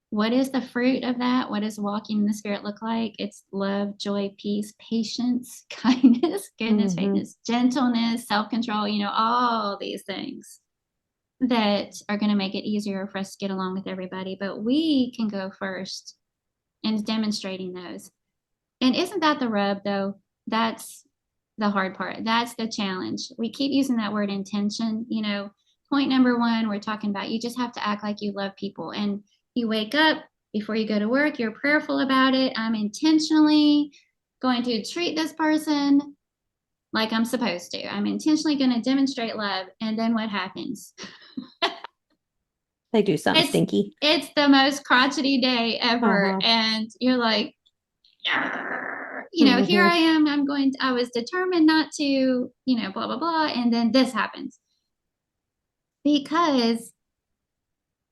What is the fruit of that? What does walking in the Spirit look like? It's love, joy, peace, patience, kindness, goodness, faithfulness, gentleness, self-control, all these things that are going to make it easier for us to get along with everybody. But we can go first in demonstrating those. And isn't that the rub, though? That's the hard part. That's the challenge. We keep using that word intention. Point number one, we're talking about you just have to act like you love people. And you wake up before you go to work, you're prayerful about it. I'm intentionally going to treat this person like I'm supposed to. I'm intentionally going to demonstrate love. And then what happens? They do something stinky. It's the most crotchety day ever. And you're like, here I am. I was determined not to, blah, blah, blah. And then this happens. Because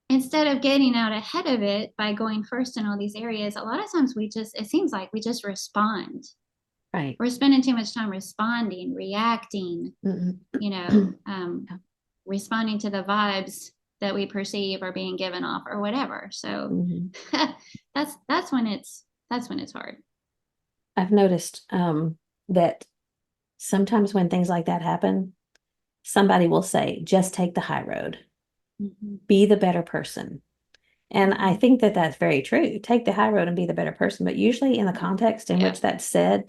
instead of getting out ahead of it by going first in all these areas, a lot of times it seems like we just respond. Right. We're spending too much time responding, reacting, responding to the vibes that we perceive are being given off or whatever. So that's when it's hard. I've noticed that sometimes when things like that happen, somebody will say, just take the high road, be the better person. And I think that that's very true. Take the high road and be the better person. But usually in the context in which that's said,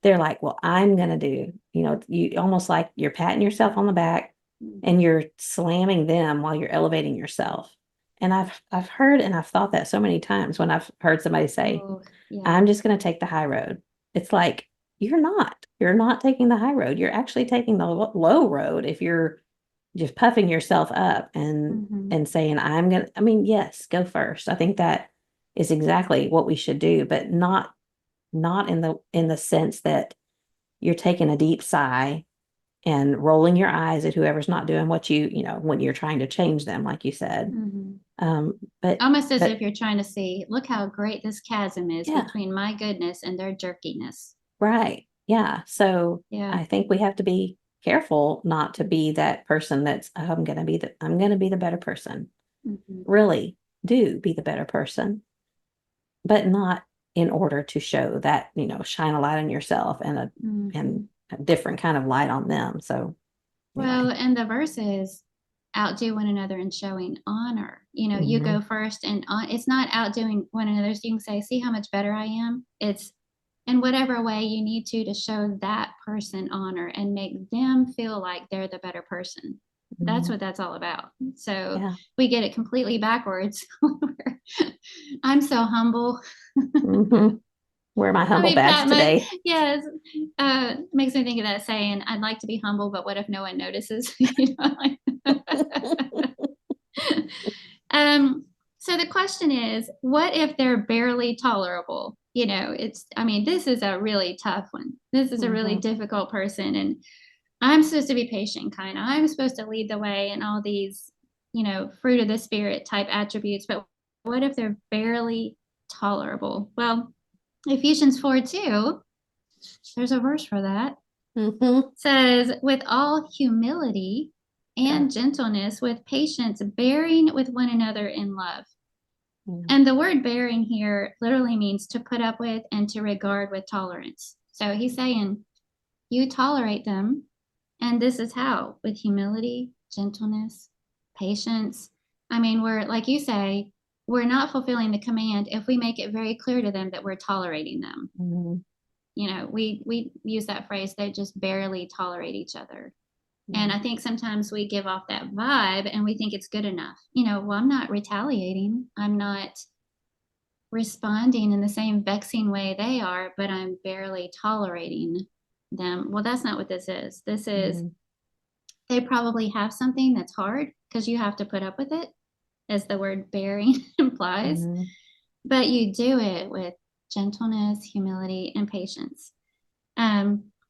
they're like, well, I'm going to do, you almost like you're patting yourself on the back and you're slamming them while you're elevating yourself. And I've heard and I've thought that so many times when I've heard somebody say, I'm just going to take the high road. It's like, you're not taking the high road. You're actually taking the low road if you're just puffing yourself up and saying, yes, go first. I think that is exactly what we should do, but not in the sense that you're taking a deep sigh and rolling your eyes at whoever's not doing what when you're trying to change them, like you said. But almost as if you're trying to see, look how great this chasm is between my goodness and their jerkiness. Right. Yeah. So I think we have to be careful not to be that person that's I'm gonna be the better person. Really do be the better person, but not in order to show that, shine a light on yourself and a different kind of light on them. So Well, anyway. and the verse is outdo one another in showing honor. You go first, and it's not outdoing one another. So you can say, see how much better I am. It's in whatever way you need to show that person honor and make them feel like they're the better person. That's what that's all about. So Yeah. we get it completely backwards. I'm so humble. Where are my Let humble me badge pat my, today? yes. Makes me think of that saying, I'd like to be humble, but what if no one notices? um, so the question is, what if they're barely tolerable? This is a really tough one. This is a really difficult person. And I'm supposed to be patient, kind of. I'm supposed to lead the way and all these, fruit of the spirit type attributes. But what if they're barely tolerable? Well, Ephesians 4:2, there's a verse for that. Says, with all humility and gentleness, with patience, bearing with one another in love. And the word bearing here literally means to put up with and to regard with tolerance. So he's saying, you tolerate them, and this is how, with humility, gentleness, patience. We're, like you say, we're not fulfilling the command if we make it very clear to them that we're tolerating them. We use that phrase, they just barely tolerate each other. And I think sometimes we give off that vibe and we think it's good enough. Well, I'm not retaliating. I'm not responding in the same vexing way they are, but I'm barely tolerating them. Well, that's not what this is. This is, they probably have something that's hard because you have to put up with it, as the word bearing implies. But you do it with gentleness, humility, and patience.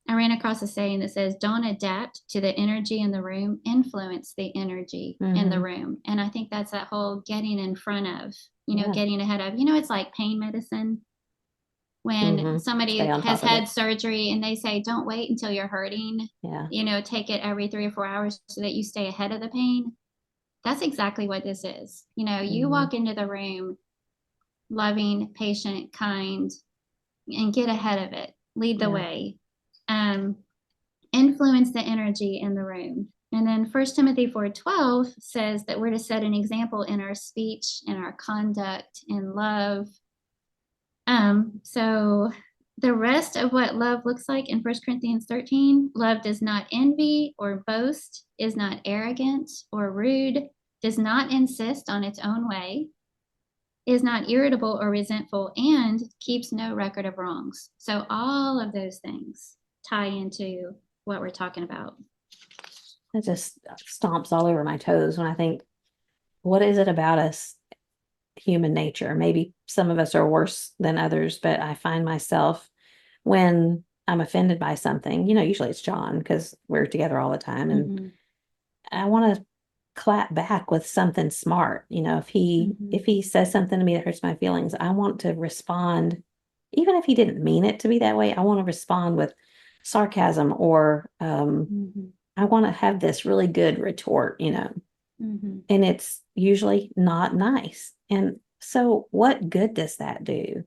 I ran across a saying that says, don't adapt to the energy in the room, influence the energy in the room. And I think that's that whole getting in front of, getting ahead of, it's like pain medicine. When somebody has had surgery and they say, don't wait until you're hurting, take it every 3 or 4 hours so that you stay ahead of the pain. That's exactly what this is. You walk into the room loving, patient, kind, and get ahead of it. Lead the way. Influence the energy in the room. And then 1 Timothy 4:12 says that we're to set an example in our speech, in our conduct, in love. So the rest of what love looks like in 1 Corinthians 13, love does not envy or boast, is not arrogant or rude, does not insist on its own way, is not irritable or resentful, and keeps no record of wrongs. So all of those things tie into what we're talking about. It just stomps all over my toes when I think, what is it about us, human nature? Maybe some of us are worse than others, but I find myself when I'm offended by something, usually it's John because we're together all the time, and I want to clap back with something smart. If he says something to me that hurts my feelings, I want to respond, even if he didn't mean it to be that way. I want to respond with sarcasm, or I want to have this really good retort, and it's usually not nice. And so what good does that do?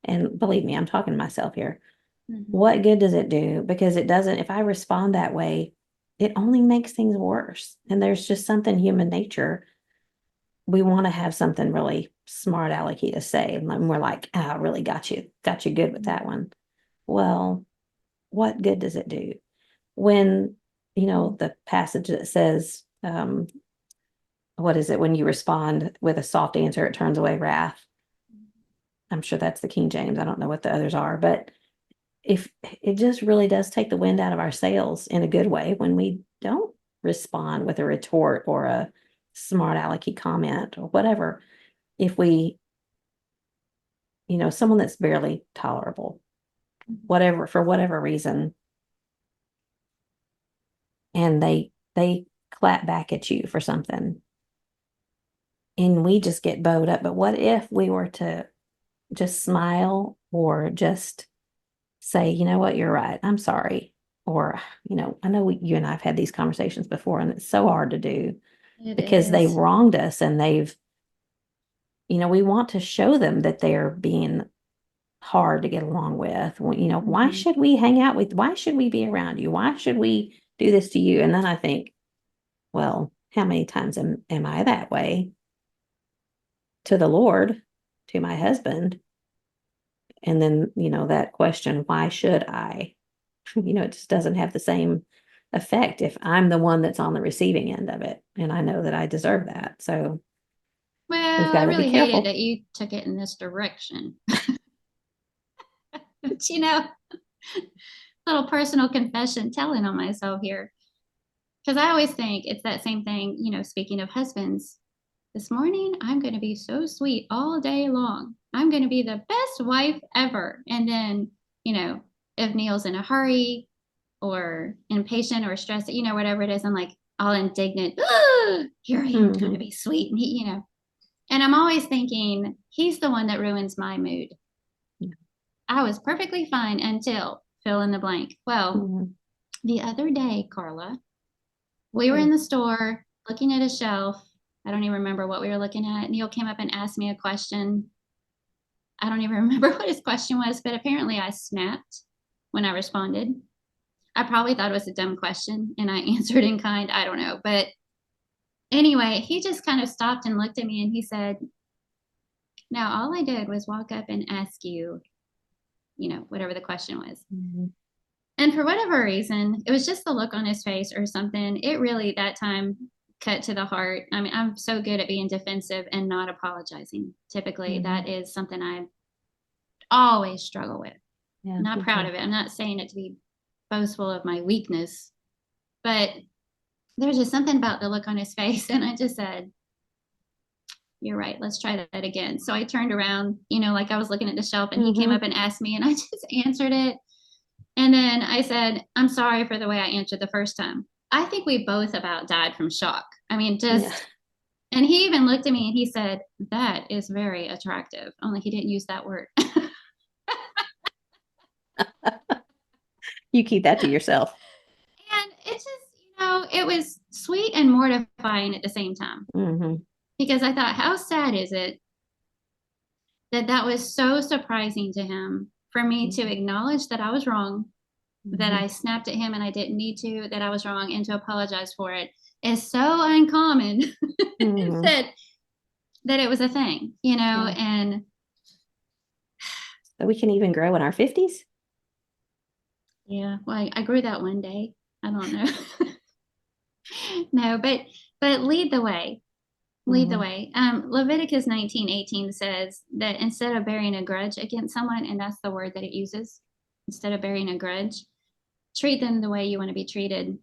And believe me, I'm talking to myself here. What good does it do? Because it doesn't, if I respond that way, it only makes things worse. And there's just something human nature. We want to have something really smart alecky to say. And we're like, I really got you good with that one. Well, what good does it do? When, the passage that says, what is it? When you respond with a soft answer, it turns away wrath. I'm sure that's the King James. I don't know what the others are, but if it just really does take the wind out of our sails in a good way when we don't respond with a retort or a smart alecky comment or whatever. If we, someone that's barely tolerable, whatever, for whatever reason, and they clap back at you for something, and we just get bowed up. But what if we were to just smile or just say, you know what, you're right, I'm sorry. Or, I know you and I have had these conversations before, and it's so hard to do because they've wronged us and they've we want to show them that they're being hard to get along with. Well, why Mm-hmm. should we hang out with, why should we be around you? Why should we do this to you? And then I think, well, how many times am I that way to the Lord, to my husband? And then, that question, why should I? It just doesn't have the same effect if I'm the one that's on the receiving end of it. And I know that I deserve that. So we've Well, I got to be really hated careful. that you took it in this direction. But little personal confession telling on myself here. Because I always think it's that same thing, speaking of husbands, this morning I'm going to be so sweet all day long. I'm going to be the best wife ever. And then, you know, if Neil's in a hurry or impatient or stressed, whatever it is, I'm like all indignant. Here I am trying to Hmm. be sweet. And and I'm always thinking he's the one that ruins my mood. I was perfectly fine until fill in the blank. Well, Hmm. the other day, Carla, we were Oh, in the store looking at a shelf. I don't even remember what we were looking at. Neil came up and asked me a question. I don't even remember what his question was, but apparently I snapped when I responded. I probably thought it was a dumb question and I answered in kind. I don't know. But anyway, he just kind of stopped and looked at me and he said, now all I did was walk up and ask you, whatever the question was. mhm. And for whatever reason, it was just the look on his face or something. It really, that time, cut to the heart. I mean, I'm so good at being defensive and not apologizing. Typically, that Mhm. is something I always struggle with. Yeah, Not me proud too. of it. I'm not saying it to be boastful of my weakness, but there's just something about the look on his face. And I just said, you're right. Let's try that again. So I turned around, like I was looking at the shelf and he came up Hmm. and asked me, and I just answered it. And then I said, I'm sorry for the way I answered the first time. I think we both about died from shock. I mean, Yeah. and he even looked at me and he said, that is very attractive. Only he didn't use that word. And You keep that to yourself. it just, it was sweet and mortifying at the same time Hmm. because I thought, how sad is it that that was so surprising to him for me to acknowledge that I was wrong, that Hmm. I snapped at him and I didn't need to, that I was wrong, and to apologize for it is so uncommon Hmm. that it was a thing, Yeah. and So we can even grow in our 50s. yeah, well, I grew that one day. I don't know. No, but lead the way. Lead the Hmm. way. Leviticus 19:18 says that instead of bearing a grudge against someone, and that's the word that it uses, instead of bearing a grudge, treat them the way you want to be treated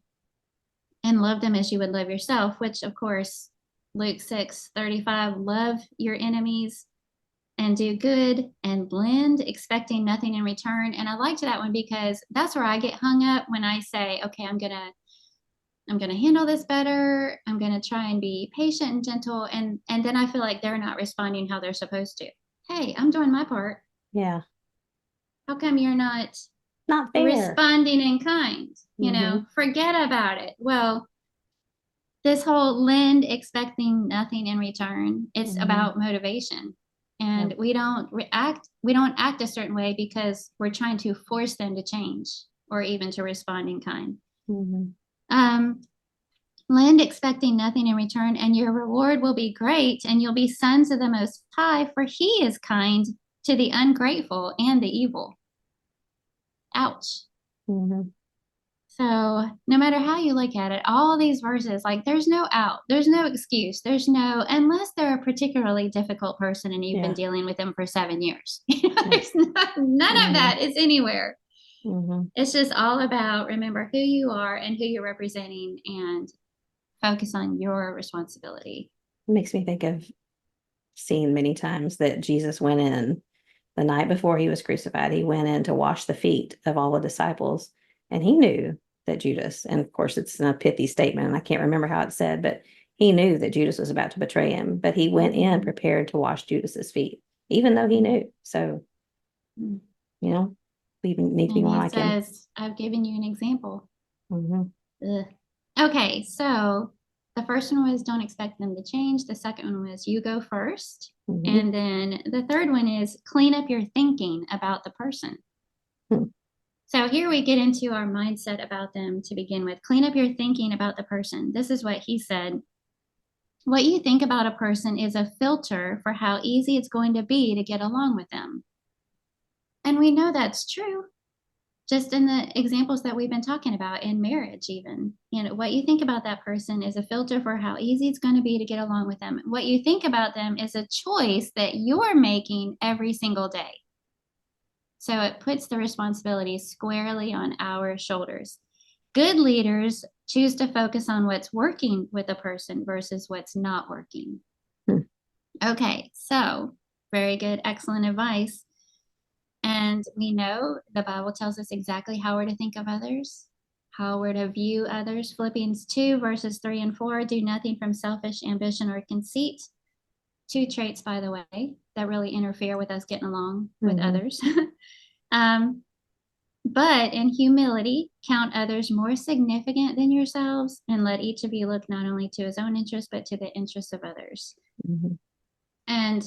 and love them as you would love yourself, which of course, Luke 6:35, love your enemies and do good and blend, expecting nothing in return. And I liked that one because that's where I get hung up when I say, okay, I'm gonna handle this better. I'm gonna try and be patient and gentle. And then I feel like they're not responding how they're supposed to. Hey, I'm doing my part. Yeah. How come you're not Not fair. responding in kind? Hmm. Forget about it. Well, this whole lend expecting nothing in return, it's Hmm. about motivation. Yeah. And we don't act a certain way because we're trying to force them to change or even to respond in kind. Hmm. Um, Lend expecting nothing in return, and your reward will be great, and you'll be sons of the Most High, for He is kind to the ungrateful and the evil. Ouch. Hmm. So, no matter how you look at it, all these verses, like there's no out, there's no excuse, unless they're a particularly difficult person and you've been Yeah. dealing with them for 7 years. Yeah. There's none of Hmm. that is anywhere. Hmm. It's just all about remember who you are and who you're representing and focus on your responsibility. Makes me think of seen many times that Jesus went in the night before he was crucified. He went in to wash the feet of all the disciples, and he knew that Judas, and of course, it's a pithy statement, and I can't remember how it's said, but he knew that Judas was about to betray him, but he went in Mm-hmm. prepared to wash Judas's feet, even though he knew. So, Mm-hmm. you know, we need to be And more he like him. says, I've given you an example. Hmm. Ugh. Okay, so The first one was don't expect them to change. The second one was you go first. Mm-hmm. And then the third one is clean up your thinking about the person. Hmm. So here we get into our mindset about them to begin with. Clean up your thinking about the person. This is what he said. What you think about a person is a filter for how easy it's going to be to get along with them. And we know that's true just in the examples that we've been talking about in marriage, even. You know, what you think about that person is a filter for how easy it's going to be to get along with them. What you think about them is a choice that you're making every single day. So it puts the responsibility squarely on our shoulders. Good leaders choose to focus on what's working with a person versus what's not working. Hmm. Okay, so very good, excellent advice. And we know the Bible tells us exactly how we're to think of others, how we're to view others. Philippians 2, verses 3 and 4 do nothing from selfish ambition or conceit. Two traits, by the way, that really interfere with us getting along with Mm-hmm. others. But in humility, count others more significant than yourselves, and let each of you look not only to his own interest, but to the interests of others. Mm-hmm. And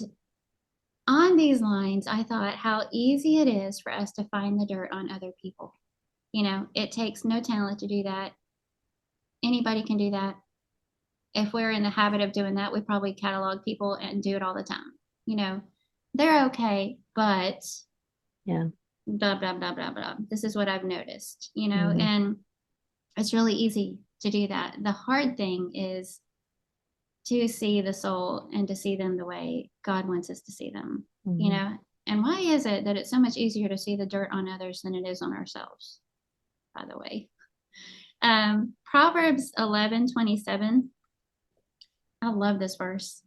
on these lines, I thought how easy it is for us to find the dirt on other people. You know, it takes no talent to do that. Anybody can do that. If we're in the habit of doing that, we probably catalog people and do it all the time. You know, they're okay, but Yeah. blah, blah, blah, blah, blah. This is what I've noticed, you know, Mm-hmm. and it's really easy to do that. The hard thing is to see the soul and to see them the way God wants us to see them, you Mm-hmm. know. And why is it that it's so much easier to see the dirt on others than it is on ourselves, by the way? Proverbs 11:27. I love this verse.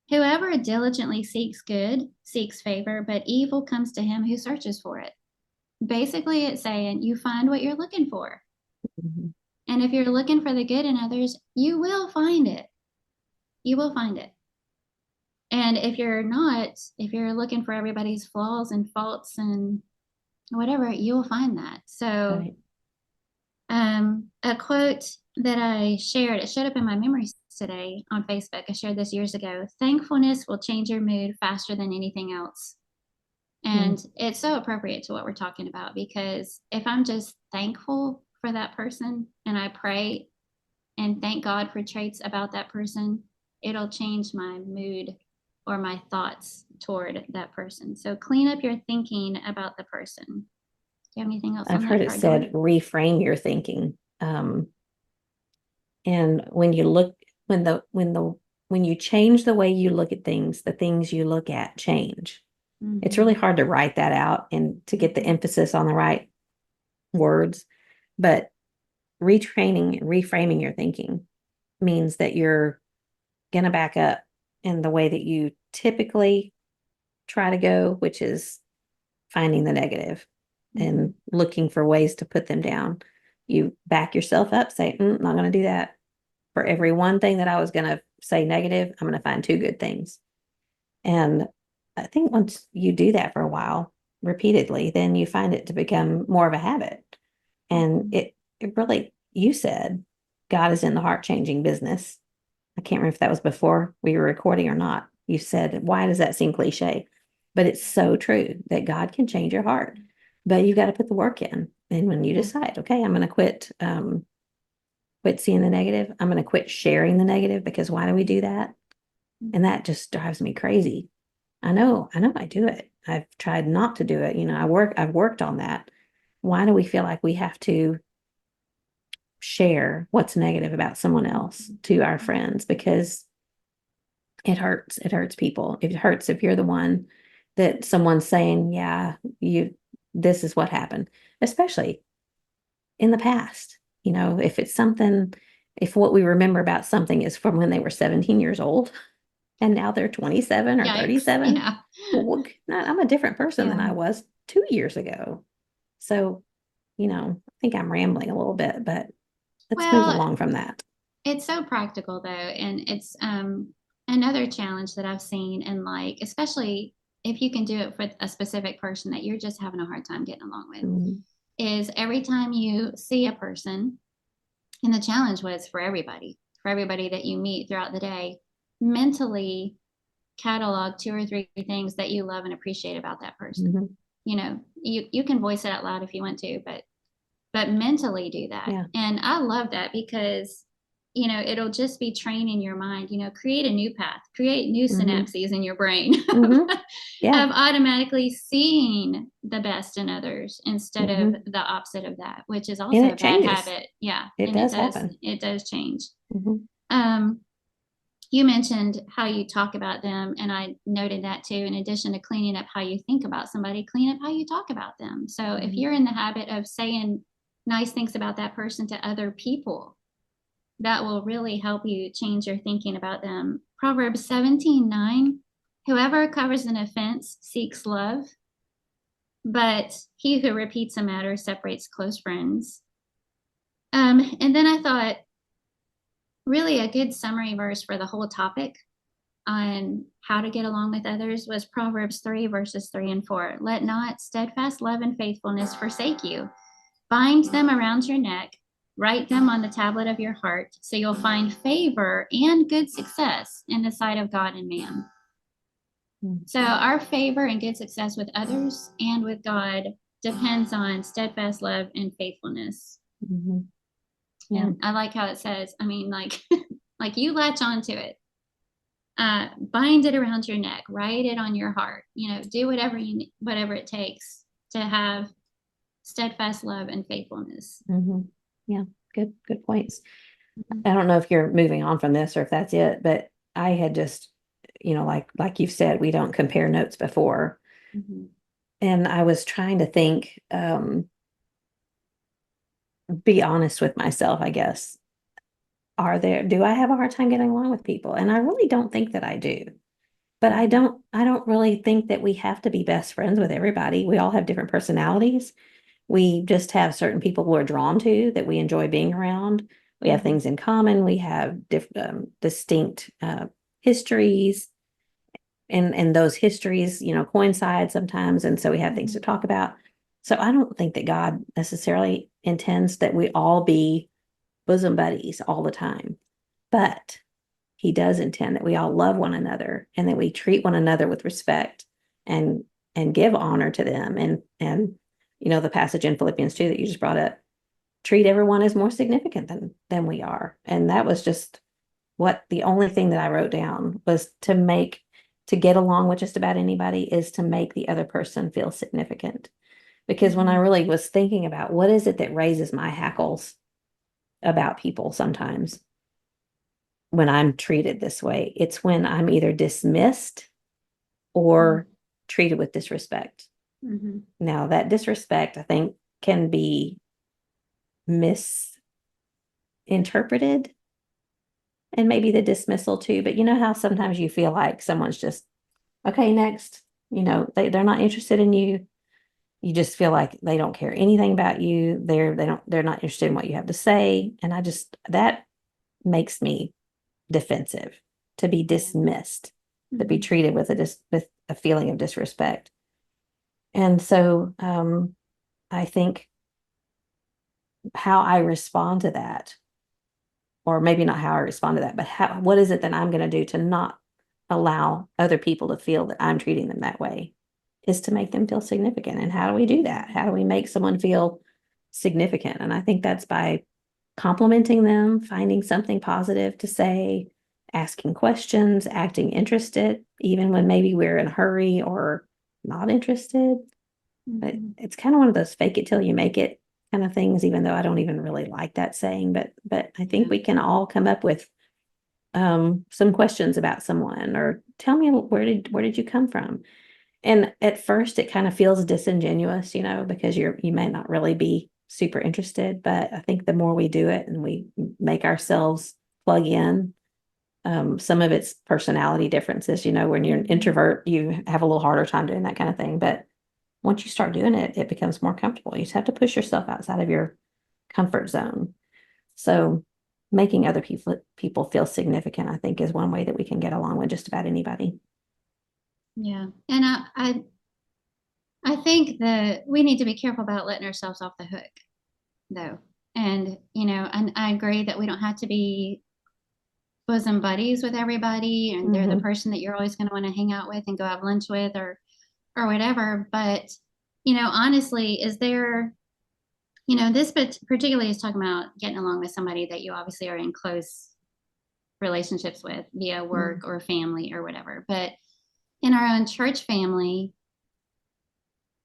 Whoever diligently seeks good seeks favor, but evil comes to him who searches for it. Basically, it's saying you find what you're looking for. Mm-hmm. And if you're looking for the good in others, you will find it. You will find it. And if you're not, if you're looking for everybody's flaws and faults and whatever, you'll find that. So, Right. a quote that I shared, it showed up in my memories today on Facebook. I shared this years ago. Thankfulness will change your mood faster than anything else. Mm-hmm. And it's so appropriate to what we're talking about because if I'm just thankful for that person and I pray and thank God for traits about that person, it'll change my mood or my thoughts toward that person. So clean up your thinking about the person. Do you have anything else I've on heard that it part, Dawn? said reframe your thinking. And when you look, when you change the way you look at things, the things you look at change. It's really Mm-hmm. hard to write that out and to get the Mm-hmm. emphasis on the right words, but retraining and reframing your thinking means that you're going to back up in the way that you typically try to go, which is finding the negative Mm-hmm. and looking for ways to put them down. You back yourself up, say, not going to do that. For every one thing that I was going to say negative, I'm going to find two good things. And I think once you do that for a while, repeatedly, then you find it to become more of a habit. And Mm-hmm. it really, you said, God is in the heart changing business. I can't remember if that was before we were recording or not. You said, why does that seem cliche? But it's so true that God can change your heart, but you've got to put the work in. And when you Yeah. decide, okay, I'm going to quit seeing the negative. I'm going to quit sharing the negative because why do we do that? And that just drives me crazy. I know I do it. I've tried not to do it. I've worked on that. Why do we feel like we have to share what's negative about someone else to our friends? Because it hurts. It hurts people. It hurts if you're the one that someone's saying, yeah, this is what happened, especially in the past. If what we remember about something is from when they were 17 years old and now they're 27 or Yikes. 37, Yeah. well, I'm a different person than Yeah. I was 2 years ago. So, I think I'm rambling a little bit, but let's move Well, along from that. it's so practical though, and it's another challenge that I've seen, and like especially if you can do it for a specific person that you're just having a hard time getting along with, Mhm. is every time you see a person, and the challenge was for everybody, for everybody that you meet throughout the day, mentally catalog 2 or 3 things that you love and appreciate about that person. Mm-hmm. You can voice it out loud if you want to, but mentally do that. Yeah. And I love that because it'll just be training your mind, create a new path, create new Mm-hmm. synapses in your brain Mm-hmm. Yeah. of automatically seeing the best in others instead of Mm-hmm. the opposite of that, which is And also a it bad changes. habit. Yeah. It And does happen. it does change. Mm-hmm. Um, you mentioned how you talk about them, and I noted that too. In addition to cleaning up how you think about somebody, clean up how you talk about them. So if Mm-hmm. you're in the habit of saying nice things about that person to other people, that will really help you change your thinking about them. Proverbs 17:9, whoever covers an offense seeks love, but he who repeats a matter separates close friends. And then I thought, really a good summary verse for the whole topic on how to get along with others was Proverbs 3, verses 3 and 4. Let not steadfast love and faithfulness forsake you. Bind them around your neck, write them on the tablet of your heart, so you'll find favor and good success in the sight of God and man. So, our favor and good success with others and with God depends on steadfast love and faithfulness. Mm-hmm. Yeah. And I like how it says, I mean, like, like you latch onto it. Bind it around your neck, write it on your heart, do whatever it takes to have steadfast love and faithfulness. Mm-hmm. Yeah. Good points. Mm-hmm. I don't know if you're moving on from this or if that's it, but I had just, like you've said, we don't compare notes before. Mm-hmm. And I was trying to think, be honest with myself, I guess. Do I have a hard time getting along with people? And I really don't think that I do. But I don't really think that we have to be best friends with everybody. We all have different personalities. We just have certain people we're drawn to that we enjoy being around. We have things in common. We have distinct histories, and those histories, coincide sometimes. And so we have things to talk about. So I don't think that God necessarily intends that we all be bosom buddies all the time. But he does intend that we all love one another and that we treat one another with respect and give honor to them. And the passage in Philippians 2 that you just brought up, treat everyone as more significant than we are. And that was just what the only thing that I wrote down was to get along with just about anybody is to make the other person feel significant. Because when I really was thinking about what is it that raises my hackles about people sometimes when I'm treated this way, it's when I'm either dismissed or treated with disrespect. Mm-hmm. Now, that disrespect, I think, can be misinterpreted, and maybe the dismissal too. But you know how sometimes you feel like someone's just, okay, next, they're not interested in you. You just feel like they don't care anything about you. They're not interested in what you have to say. And that makes me defensive, to be dismissed, to be treated with a feeling of disrespect. And so I think how I respond to that, or maybe not how I respond to that, but what is it that I'm going to do to not allow other people to feel that I'm treating them that way, is to make them feel significant. And how do we do that? How do we make someone feel significant? And I think that's by complimenting them, finding something positive to say, asking questions, acting interested, even when maybe we're in a hurry or not interested. But it's kind of one of those fake it till you make it kind of things, even though I don't even really like that saying. But I think we can all come up with some questions about someone, or tell me where did you come from? And at first it kind of feels disingenuous, because you may not really be super interested. But I think the more we do it and we make ourselves plug in, some of it's personality differences. When you're an introvert, you have a little harder time doing that kind of thing. But once you start doing it, it becomes more comfortable. You just have to push yourself outside of your comfort zone. So making other people feel significant, I think, is one way that we can get along with just about anybody. Yeah. And I think that we need to be careful about letting ourselves off the hook, though. And, and I agree that we don't have to be bosom buddies with everybody and they're the Mm-hmm. person that you're always going to want to hang out with and go have lunch with or whatever. But, honestly, is there, this particularly is talking about getting along with somebody that you obviously are in close relationships with via work or family or whatever. But in our own church family,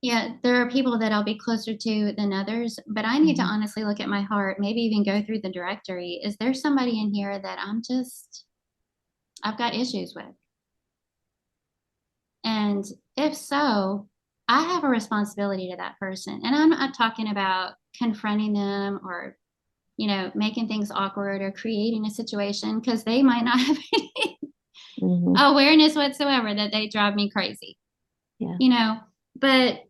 yeah, there are people that I'll be closer to than others, but I need to Mm-hmm. honestly look at my heart, maybe even go through the directory. Is there somebody in here that I've got issues with? And if so, I have a responsibility to that person. And I'm not talking about confronting them or, making things awkward or creating a situation because they might not have any Mm-hmm. awareness whatsoever that they drive me crazy, Yeah. But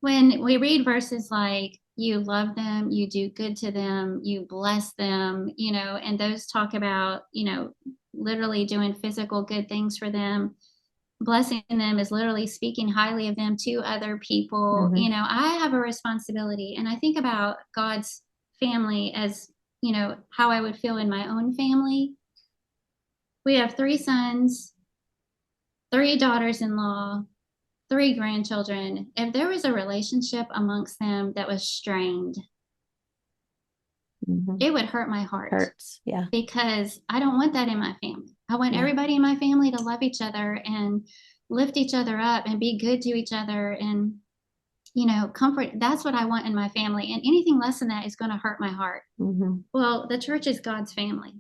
when we read verses like, you love them, you do good to them, you bless them, and those talk about, literally doing physical good things for them. Blessing them is literally speaking highly of them to other people. Mm-hmm. I have a responsibility, and I think about God's family as, how I would feel in my own family. We have 3 sons, 3 daughters-in-law, 3 grandchildren. If there was a relationship amongst them that was strained, Mm-hmm. it would hurt my heart Hurts. Yeah. because I don't want that in my family. I want Yeah. everybody in my family to love each other and lift each other up and be good to each other and, comfort. That's what I want in my family. And anything less than that is going to hurt my heart. Mm-hmm. Well, the church is God's family.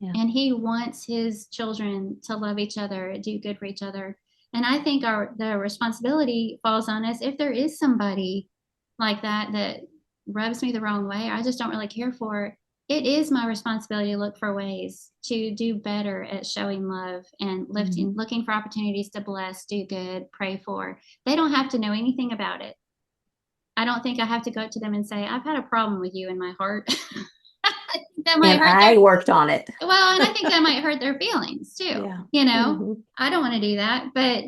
Yeah. And he wants his children to love each other, do good for each other. And I think the responsibility falls on us if there is somebody like that rubs me the wrong way, I just don't really care for. It is my responsibility to look for ways to do better at showing love and Mm-hmm. looking for opportunities to bless, do good, pray for. They don't have to know anything about it. I don't think I have to go up to them and say, I've had a problem with you in my heart. I think that might And hurt I worked on it. well, and I think that might hurt their feelings too. Yeah. Mm-hmm. I don't want to do that. But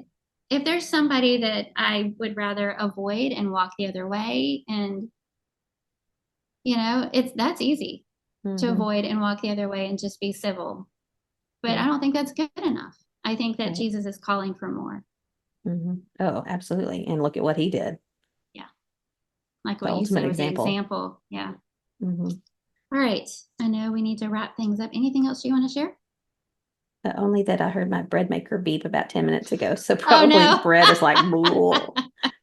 if there's somebody that I would rather avoid and walk the other way, and that's easy to Mm-hmm. avoid and walk the other way and just be civil. But I Yeah. don't think that's good enough. I think that Right. Jesus is calling for more. Mm-hmm. Oh, absolutely. And look at what he did. Yeah. Like The what you ultimate said with the example. example. Yeah. Mm-hmm. All right. I know we need to wrap things up. Anything else you want to share? Only that I heard my bread maker beep about 10 minutes ago. So Oh, probably the no. bread is like, "Blah."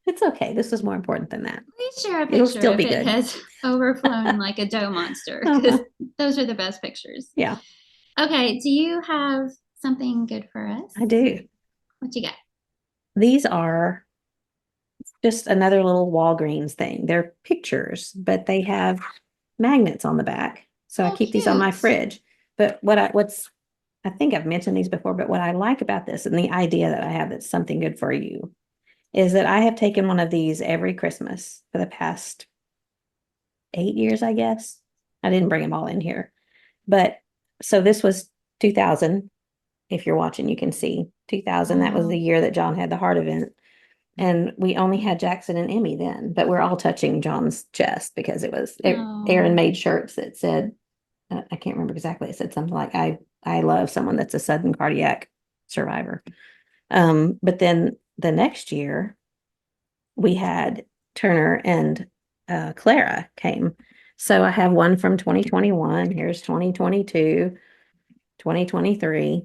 It's okay. This is more important than that. Please share a It'll picture still if be it good. has overflown like a dough monster, because Uh-huh. those are the best pictures. Yeah, Okay, do you have something good for us? I do. What you got? These are just another little Walgreens thing. They're pictures, but they have magnets on the back. So I Oh, keep these on my cute. fridge. But I think I've mentioned these before, but what I like about this and the idea that I have that's something good for you is that I have taken one of these every Christmas for the past 8 years, I guess. I didn't bring them all in here. But so this was 2000. If you're watching, you can see 2000. That was the Wow. year that John had the heart event. And we only had Jackson and Emmy then, but we're all touching John's chest because Aaron Oh, made shirts that said, I can't remember exactly. It said something like, I love someone that's a sudden cardiac survivor. But then the next year we had Turner and Clara came. So I have one from 2021. Here's 2022, 2023.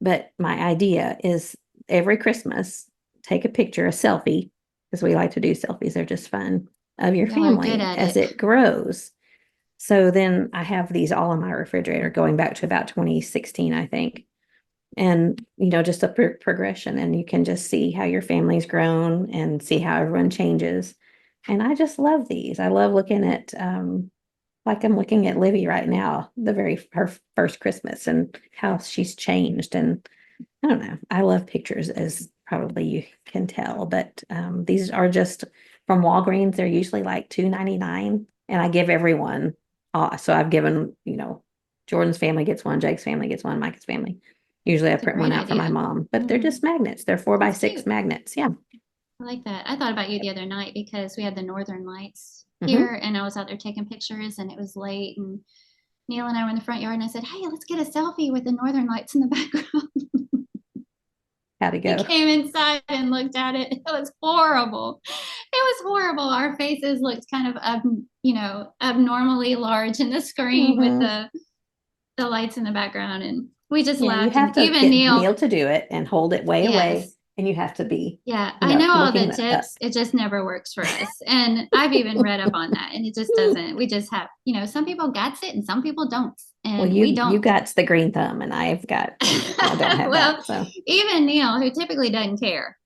But my idea is every Christmas, take a picture, a selfie, because we like to do selfies. They're just fun, of your y'all are good family at as it. it grows. So then I have these all in my refrigerator going back to about 2016, I think. And, just a progression. And you can just see how your family's grown and see how everyone changes. And I just love these. I love looking at, like I'm looking at Livy right now, her first Christmas and how she's changed. And I don't know. I love pictures, as probably you can tell, but these are just from Walgreens. They're usually like $2.99, and I give everyone. So I've given, Jordan's family gets one, Jake's family gets one, Mike's family. Usually I It's a print one great out for my idea. mom, but they're Hmm. just magnets. They're 4x6 That's cute. magnets. Yeah. I like that. I thought about you the other night because we had the Northern Lights Hmm. here and I was out there taking pictures and it was late and Neil and I were in the front yard, and I said, "Hey, let's get a selfie with the northern lights in the background." How'd it We go? came inside and looked at it. It was horrible. It was horrible. Our faces looked kind of abnormally large in the screen with the lights in the background, and we just Yeah, you laughed. have And to even get Neil, Neil to do it and hold it way away, yes, and you have to be, yeah, I know all the looking up. tips. It just never works for us. And I've even read up on that, and it just doesn't. We just have, some people got it and some people don't. Well, And we you don't. got the green thumb, and I don't have Well, that. So even Neil, who typically doesn't care,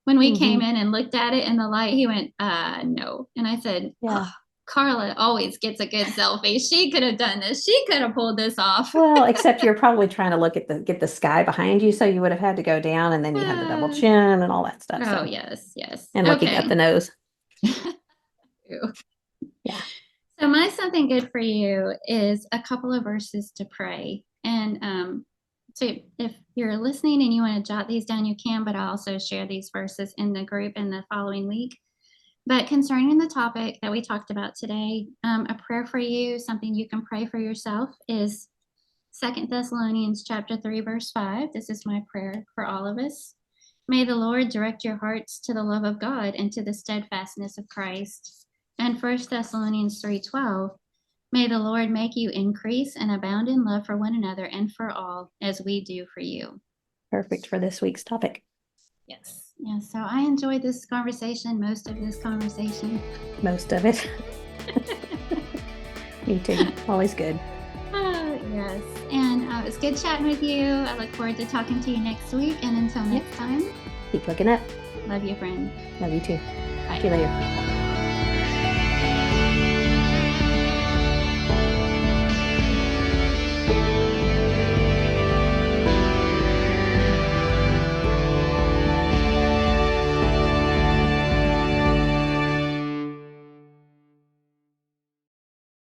when we came in and looked at it in the light, he went, no. And I said, yeah. oh, Carla always gets a good selfie. She could have done this. She could have pulled this off. Well, except you're probably trying to look at get the sky behind you, so you would have had to go down, and then you had the double chin and all that stuff. Oh, So. yes. And looking at the nose. Yeah. So my something good for you is a couple of verses to pray. And so if you're listening and you want to jot these down, you can, but I'll also share these verses in the group in the following week. But concerning the topic that we talked about today, a prayer for you, something you can pray for yourself, is 2 Thessalonians chapter 3, verse 5. This is my prayer for all of us. May the Lord direct your hearts to the love of God and to the steadfastness of Christ. And 1 Thessalonians 3:12. May the Lord make you increase and abound in love for one another and for all, as we do for you. Perfect for this week's topic. Yes. Yeah. So I enjoyed this conversation, most of this conversation. Most of it. Me too. Always good. Yes. And it was good chatting with you. I look forward to talking to you next week. And until next time, keep looking up. Love you, friend. Love you too. Bye. See you later.